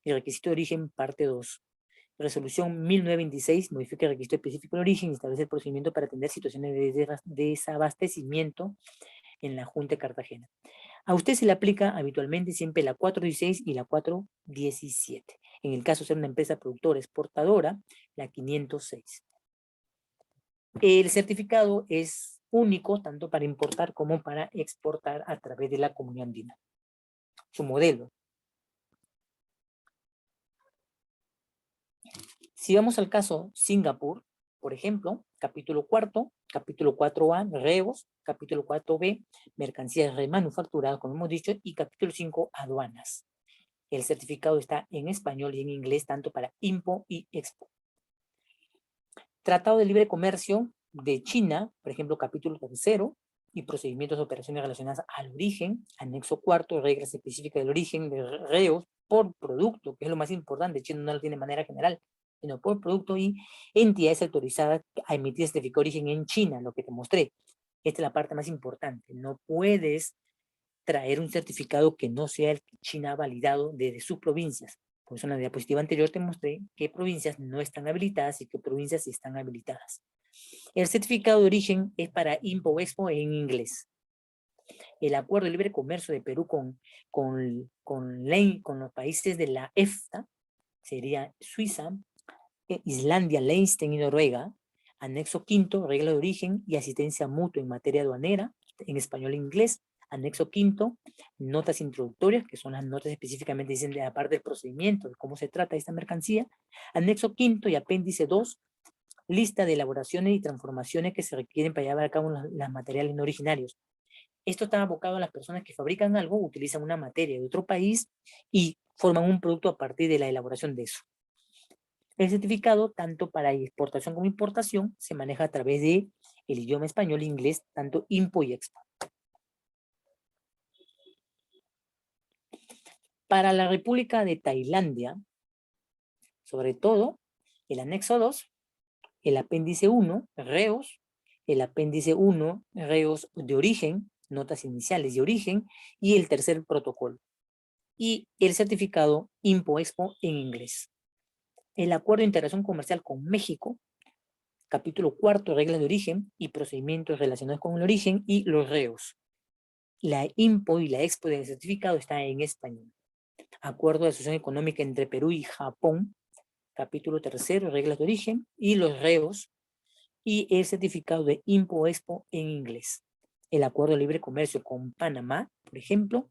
y requisito de origen, parte 2. Resolución 1926, modifica el requisito específico de origen y establece el procedimiento para atender situaciones de desabastecimiento en la Junta de Cartagena. A usted se le aplica habitualmente siempre la 416 y la 417. En el caso de ser una empresa productora exportadora, la 506. El certificado es único tanto para importar como para exportar a través de la Comunidad Andina. Su modelo. Si vamos al caso Singapur, por ejemplo, capítulo 4, capítulo 4A, reos, capítulo 4B, mercancías remanufacturadas, como hemos dicho, y capítulo 5, aduanas. El certificado está en español y en inglés, tanto para IMPO y EXPO. Tratado de Libre Comercio de China, por ejemplo, capítulo 3, y procedimientos de operaciones relacionadas al origen, anexo 4, reglas específicas del origen de reos por producto, que es lo más importante. China no lo tiene de manera general, sino por producto, y entidades autorizadas a emitir certificado de origen en China, lo que te mostré. Esta es la parte más importante. No puedes traer un certificado que no sea el que China ha validado desde sus provincias. Por eso en la diapositiva anterior te mostré qué provincias no están habilitadas y qué provincias sí están habilitadas. El certificado de origen es para IMPO Expo en inglés. El acuerdo de libre comercio de Perú con los países de la EFTA, sería Suiza, Islandia, Liechtenstein y Noruega, anexo 5, regla de origen y asistencia mutua en materia aduanera, en español e inglés. Anexo 5, notas introductorias, que son las notas específicamente dicen de la parte del procedimiento, de cómo se trata esta mercancía. Anexo 5 y apéndice 2, lista de elaboraciones y transformaciones que se requieren para llevar a cabo los materiales no originarios. Esto está abocado a las personas que fabrican algo, utilizan una materia de otro país y forman un producto a partir de la elaboración de eso. El certificado, tanto para exportación como importación, se maneja a través de el idioma español e inglés, tanto IMPO y EXPO. Para la República de Tailandia, sobre todo, el anexo 2, el apéndice 1, reos, el apéndice 1, reos de origen, notas iniciales de origen, y el tercer protocolo. Y el certificado IMPO-EXPO en inglés. El acuerdo de integración comercial con México, capítulo 4, reglas de origen y procedimientos relacionados con el origen y los reos. La IMPO y la EXPO del certificado está en español. Acuerdo de asociación económica entre Perú y Japón, capítulo 3, reglas de origen y los reos, y el certificado de IMPO-EXPO en inglés. El acuerdo de libre comercio con Panamá, por ejemplo,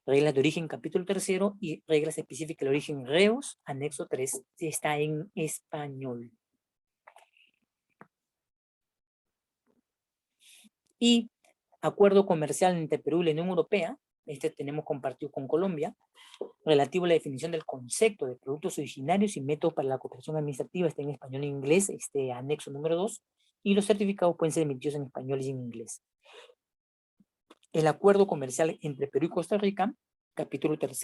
reglas de origen, capítulo 3, y reglas específicas de origen reos, anexo 3, está en español. Y acuerdo comercial entre Perú y la Unión Europea, este tenemos compartido con Colombia, relativo a la definición del concepto de productos originarios y métodos para la cooperación administrativa, está en español e inglés, este anexo número 2, y los certificados pueden ser emitidos en español y en inglés. El acuerdo comercial entre Perú y Costa Rica, capítulo 3,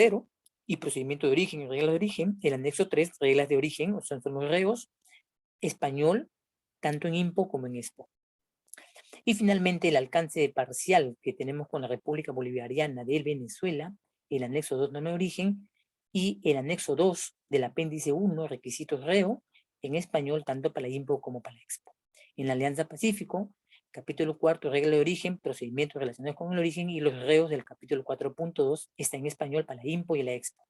y procedimiento de origen y reglas de origen, el anexo 3, reglas de origen, o sea, son los reos, español, tanto en IMPO como en EXPO. Y finalmente el alcance parcial que tenemos con la República Bolivariana de Venezuela, el anexo 2, norma de origen, y el anexo 2 del apéndice 1, requisitos reo, en español tanto para la IMPO como para la EXPO. En la Alianza Pacífico, capítulo 4, regla de origen, procedimientos relacionados con el origen y los reos del capítulo 4.2 está en español para la IMPO y la EXPO.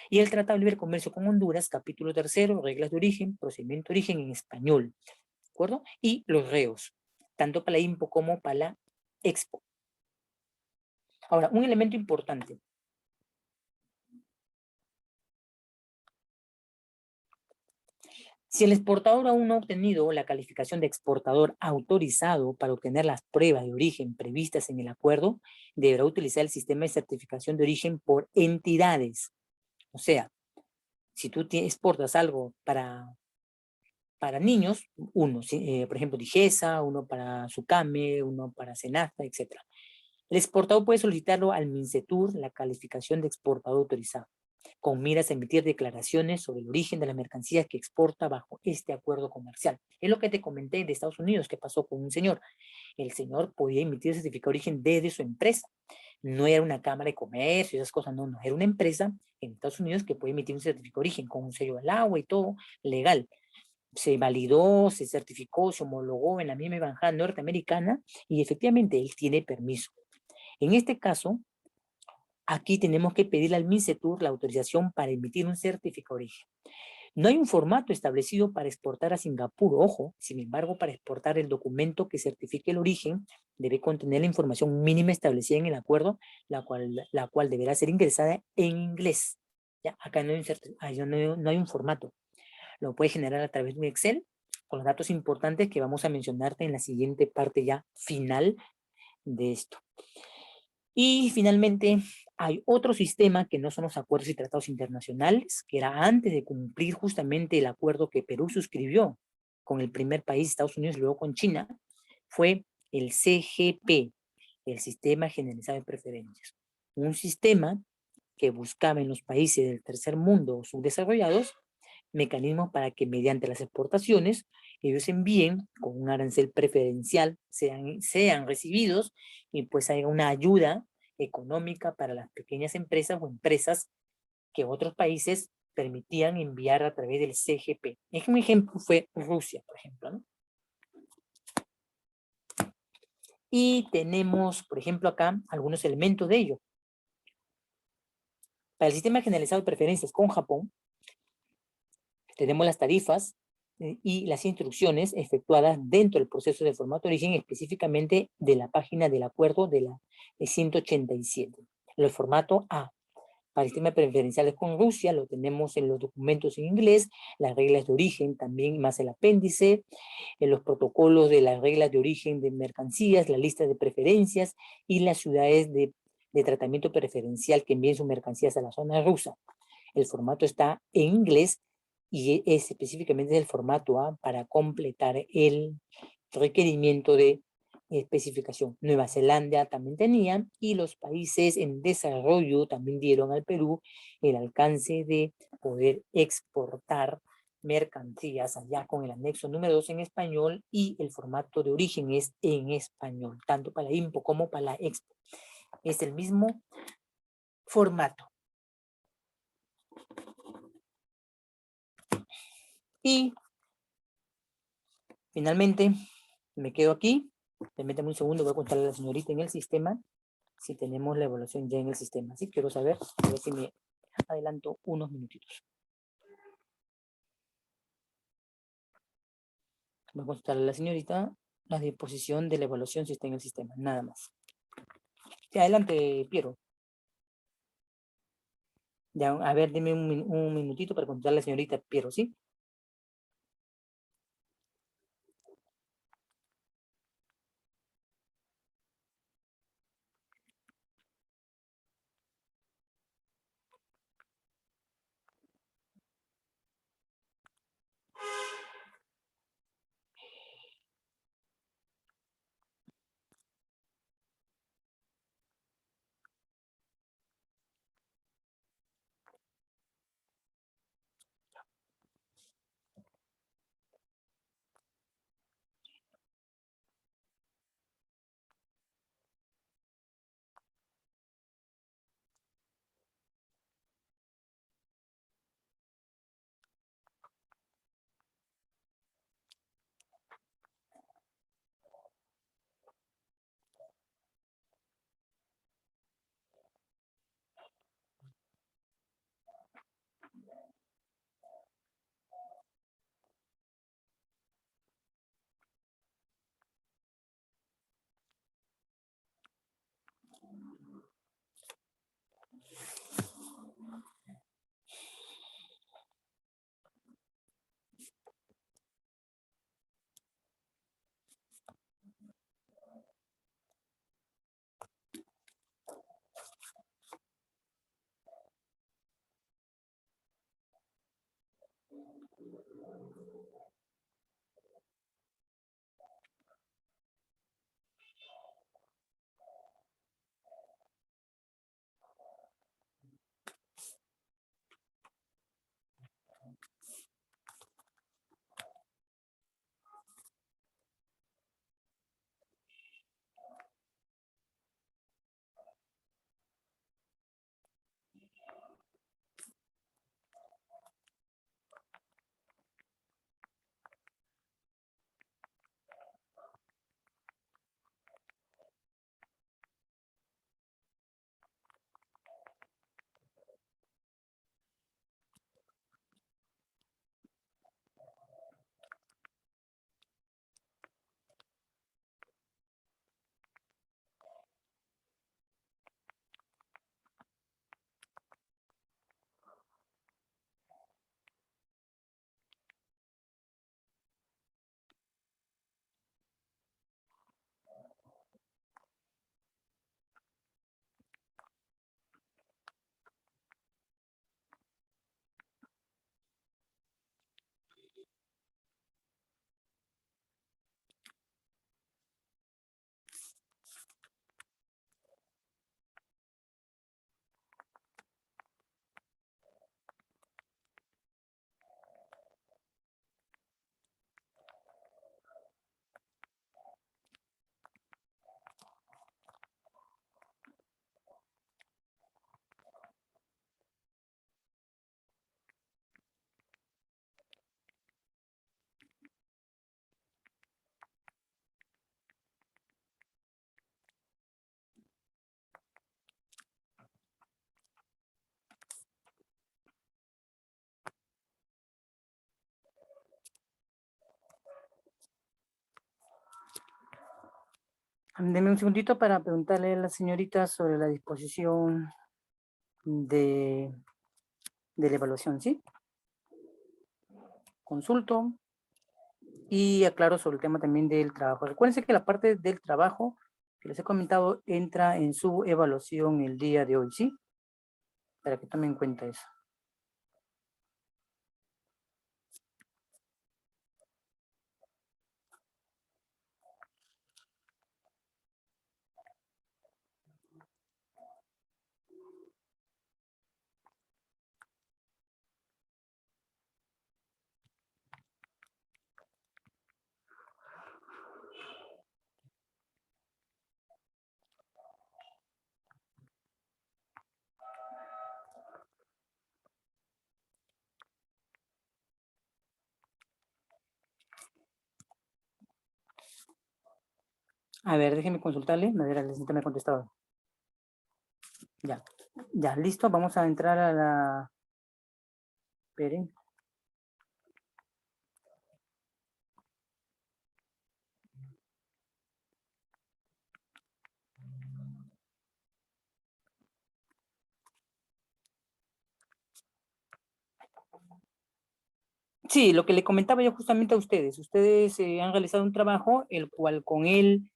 Y el Tratado de Libre Comercio con Honduras, capítulo 3, reglas de origen, procedimiento de origen en español, ¿de acuerdo? Y los reos, tanto para la IMPO como para la EXPO. Ahora, un elemento importante. Si el exportador aún no ha obtenido la calificación de exportador autorizado para obtener las pruebas de origen previstas en el acuerdo, deberá utilizar el sistema de certificación de origen por entidades. O sea, si tú exportas algo para niños, uno, por ejemplo, Digesa, uno para Sucame, uno para Senasta, etc. El exportador puede solicitarlo al MINCETUR, la calificación de exportador autorizado. con miras a emitir declaraciones sobre el origen de las mercancías que exporta bajo este acuerdo comercial. Es lo que te comenté de Estados Unidos, que pasó con un señor. El señor podía emitir certificado de origen desde su empresa. No era una cámara de comercio y esas cosas, no, no. Era una empresa en Estados Unidos que podía emitir un certificado de origen con un sello al agua y todo legal. Se validó, se certificó, se homologó en la misma embajada norteamericana y efectivamente él tiene permiso. En este caso, aquí tenemos que pedirle al MINCETUR la autorización para emitir un certificado de origen. No hay un formato establecido para exportar a Singapur, ojo, sin embargo, para exportar el documento que certifique el origen debe contener la información mínima establecida en el acuerdo, la cual deberá ser ingresada en inglés. ¿Ya? Acá no hay un formato. Lo puedes generar a través de un Excel con los datos importantes que vamos a mencionarte en la siguiente parte ya final de esto. Y finalmente, hay otro sistema que no son los acuerdos y tratados internacionales, que era antes de cumplir justamente el acuerdo que Perú suscribió con el primer país, Estados Unidos, y luego con China, fue el CGP, el Sistema Generalizado de Preferencias. Un sistema que buscaba en los países del tercer mundo o subdesarrollados mecanismos para que mediante las exportaciones ellos envíen con un arancel preferencial, sean recibidos y pues haya una ayuda económica para las pequeñas empresas o empresas que otros países permitían enviar a través del CGP. Un ejemplo fue Rusia, por ejemplo, ¿no? Y tenemos, por ejemplo, acá algunos elementos de ello. Para el sistema generalizado de preferencias con Japón, tenemos las tarifas y las instrucciones efectuadas dentro del proceso de formato de origen, específicamente de la página del acuerdo de la 187. El formato A. Para el sistema de preferenciales con Rusia, lo tenemos en los documentos en inglés, las reglas de origen también, más el apéndice, en los protocolos de las reglas de origen de mercancías, la lista de preferencias y las ciudades de tratamiento preferencial que envíen sus mercancías a la zona rusa. El formato está en inglés y es específicamente el formato A para completar el requerimiento de especificación. Nueva Zelanda también tenía y los países en desarrollo también dieron al Perú el alcance de poder exportar mercancías allá con el anexo número 2 en español y el formato de origen es en español, tanto para la IMPO como para la EXPO. Es el mismo formato. Y finalmente me quedo aquí. Permítame un segundo, voy a contarle a la señorita en el sistema si tenemos la evaluación ya en el sistema. Sí, quiero saber, a ver si me adelanto unos minutitos. Voy a contarle a la señorita la disposición de la evaluación si está en el sistema, nada más. Sí, adelante, Piero. Ya, a ver, deme un minutito para contarle a la señorita Piero, ¿sí? Deme un segundito para preguntarle a la señorita sobre la disposición de la evaluación, ¿sí? Consulto y aclaro sobre el tema también del trabajo. Recuérdense que la parte del trabajo que les he comentado entra en su evaluación el día de hoy, ¿sí? Para que tomen en cuenta eso. A ver, déjenme consultarle. A ver, el asistente me ha contestado. Ya, ya, listo. Vamos a entrar a la... Esperen. Sí, lo que le comentaba yo justamente a ustedes. Ustedes han realizado un trabajo, el cual con él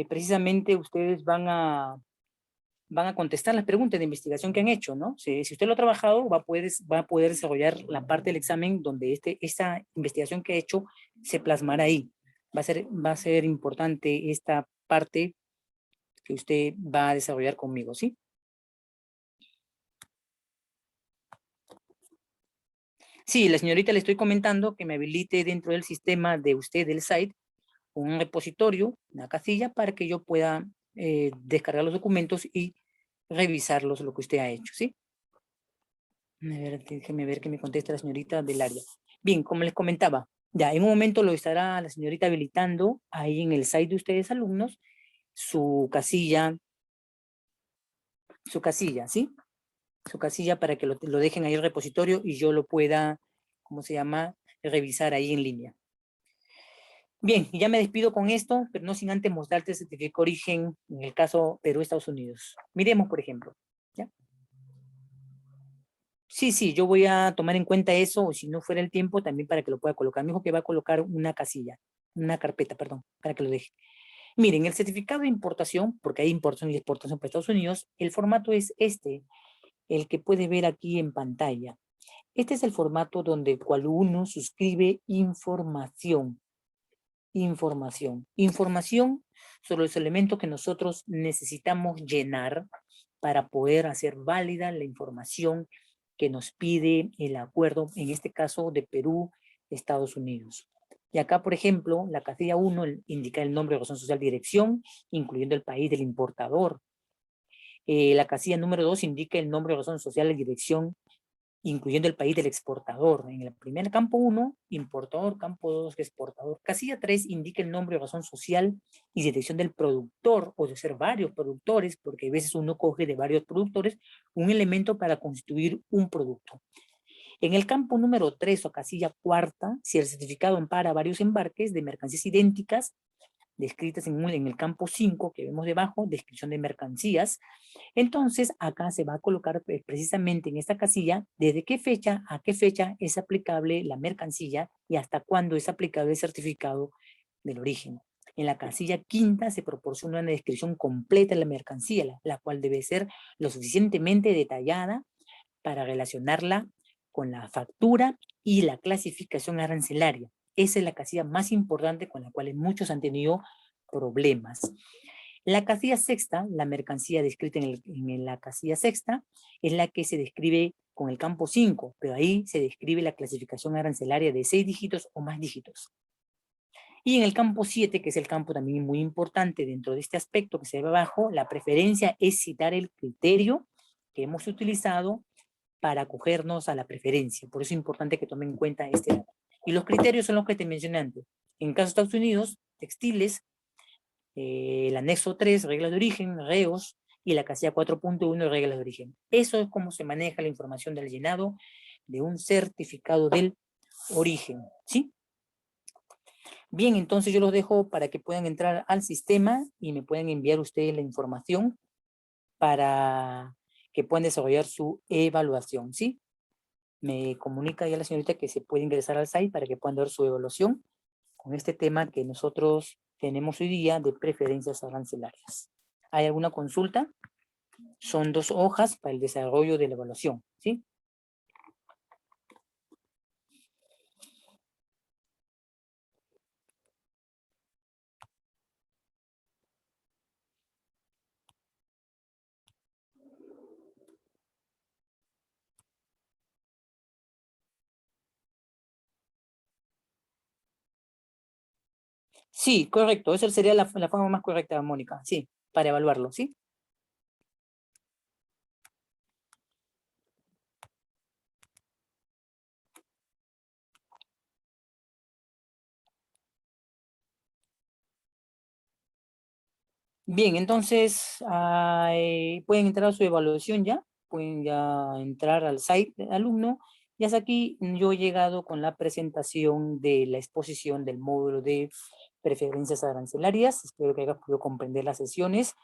precisamente ustedes van a contestar las preguntas de investigación que han hecho, ¿no? Si usted lo ha trabajado, va a poder desarrollar la parte del examen donde esta investigación que ha hecho se plasmará ahí. Va a ser importante esta parte que usted va a desarrollar conmigo, ¿sí? Sí, la señorita le estoy comentando que me habilite dentro del sistema de usted, del site, un repositorio, una casilla, para que yo pueda descargar los documentos y revisarlos, lo que usted ha hecho, ¿sí? A ver, déjeme ver qué me contesta la señorita del área. Bien, como les comentaba, ya en un momento lo estará la señorita habilitando ahí en el site de ustedes, alumnos, su casilla, ¿sí? Su casilla para que lo dejen ahí en el repositorio y yo lo pueda, ¿cómo se llama? Revisar ahí en línea. Bien, y ya me despido con esto, pero no sin antes mostrarte el certificado de origen en el caso Perú-Estados Unidos. Miremos, por ejemplo. ¿Ya? Sí, sí, yo voy a tomar en cuenta eso, o si no fuera el tiempo, también para que lo pueda colocar. Me dijo que va a colocar una casilla, una carpeta, perdón, para que lo deje. Miren, el certificado de importación, porque hay importación y exportación para Estados Unidos, el formato es este, el que puede ver aquí en pantalla. Este es el formato donde cual uno suscribe información. Información sobre los elementos que nosotros necesitamos llenar para poder hacer válida la información que nos pide el acuerdo, en este caso de Perú, Estados Unidos. Y acá, por ejemplo, la casilla 1 indica el nombre de razón social, dirección, incluyendo el país del importador. La casilla número 2 indica el nombre de razón social y dirección, incluyendo el país del exportador. En el primer campo 1, importador, campo 2, exportador. Casilla 3 indica el nombre, razón social y dirección del productor, o de ser varios productores, porque a veces uno coge de varios productores un elemento para constituir un producto. En el campo número 3 o casilla cuarta, si el certificado ampara varios embarques de mercancías idénticas, descritas en el campo 5 que vemos debajo, descripción de mercancías, entonces, acá se va a colocar precisamente en esta casilla desde qué fecha a qué fecha es aplicable la mercancía y hasta cuándo es aplicable el certificado del origen. En la casilla quinta se proporciona una descripción completa de la mercancía, la cual debe ser lo suficientemente detallada para relacionarla con la factura y la clasificación arancelaria. Esa es la casilla más importante con la cual muchos han tenido problemas. La casilla sexta, la mercancía descrita en la casilla sexta, es la que se describe con el campo 5, pero ahí se describe la clasificación arancelaria de 6 dígitos o más dígitos. Y en el campo 7, que es el campo también muy importante dentro de este aspecto que se ve abajo, la preferencia es citar el criterio que hemos utilizado para acogernos a la preferencia. Por eso es importante que tomen en cuenta este dato. Y los criterios son los que te mencioné antes. En el caso de Estados Unidos, textiles, el anexo 3, reglas de origen, reos, y la casilla 4.1, reglas de origen. Eso es cómo se maneja la información del llenado de un certificado del origen, ¿sí? Bien, entonces yo los dejo para que puedan entrar al sistema y me puedan enviar ustedes la información para que puedan desarrollar su evaluación, ¿sí? Me comunica ya la señorita que se puede ingresar al site para que puedan dar su evaluación con este tema que nosotros tenemos hoy día de preferencias arancelarias. ¿Hay alguna consulta? Son 2 hojas para el desarrollo de la evaluación, ¿sí? Sí, correcto. Esa sería la forma más correcta, Mónica. Sí, para evaluarlo, ¿sí? Bien, entonces pueden entrar a su evaluación ya. Pueden ya entrar al site del alumno. Y hasta aquí yo he llegado con la presentación de la exposición del módulo de preferencias arancelarias. Espero que hayas podido comprender las sesiones.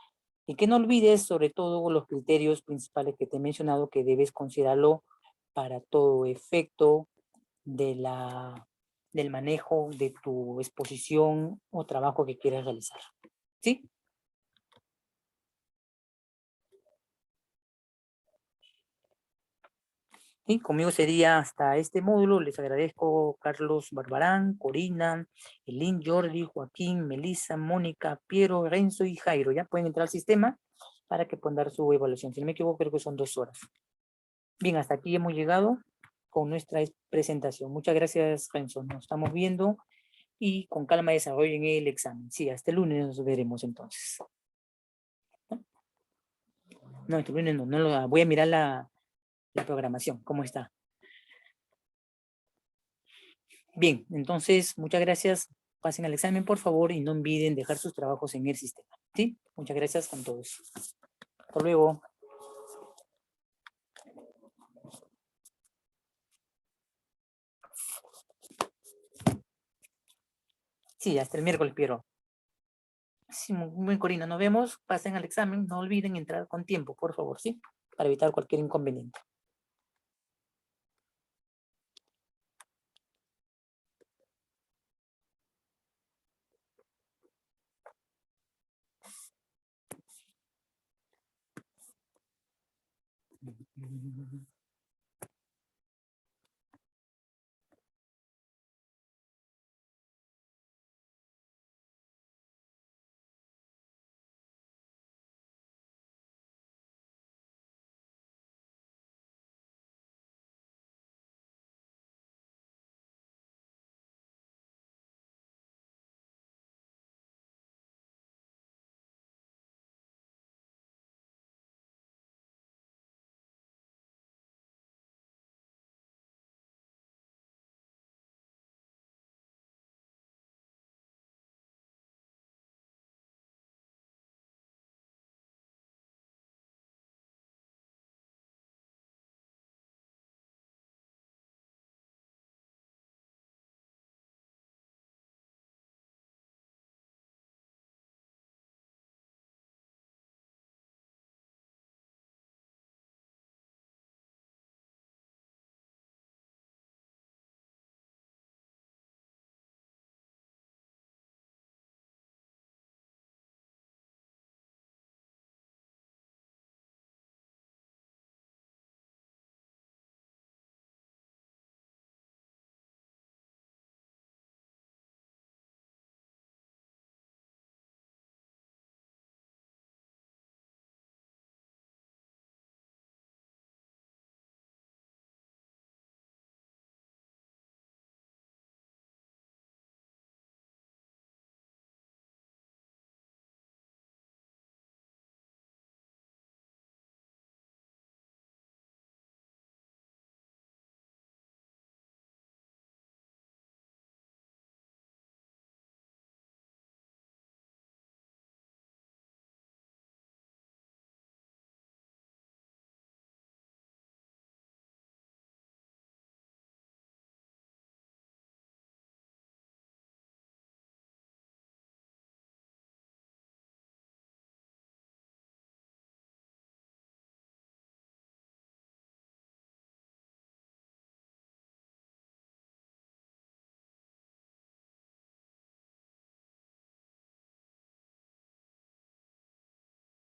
Y que no olvides sobre todo los criterios principales que te he mencionado que debes considerarlo para todo efecto de del manejo de tu exposición o trabajo que quieras realizar. ¿Sí? Y conmigo sería hasta este módulo. Les agradezco Carlos Barbarán, Corina, Elin, Jordi, Joaquín, Melissa, Mónica, Piero, Renzo y Jairo. Ya pueden entrar al sistema para que puedan dar su evaluación. Si no me equivoco, creo que son 2 horas. Bien, hasta aquí hemos llegado con nuestra presentación. Muchas gracias, Renzo. Nos estamos viendo y con calma desarrollen el examen. Sí, hasta el lunes nos veremos entonces. No, este lunes no, voy a mirar la programación, cómo está. Bien, entonces, muchas gracias. Pasen al examen, por favor, y no olviden dejar sus trabajos en el sistema. ¿Sí? Muchas gracias con todos. Hasta luego. Sí, hasta el miércoles, Piero. Sí, muy bien, Corina. Nos vemos. Pasen al examen. No olviden entrar con tiempo, por favor, ¿sí? Para evitar cualquier inconveniente.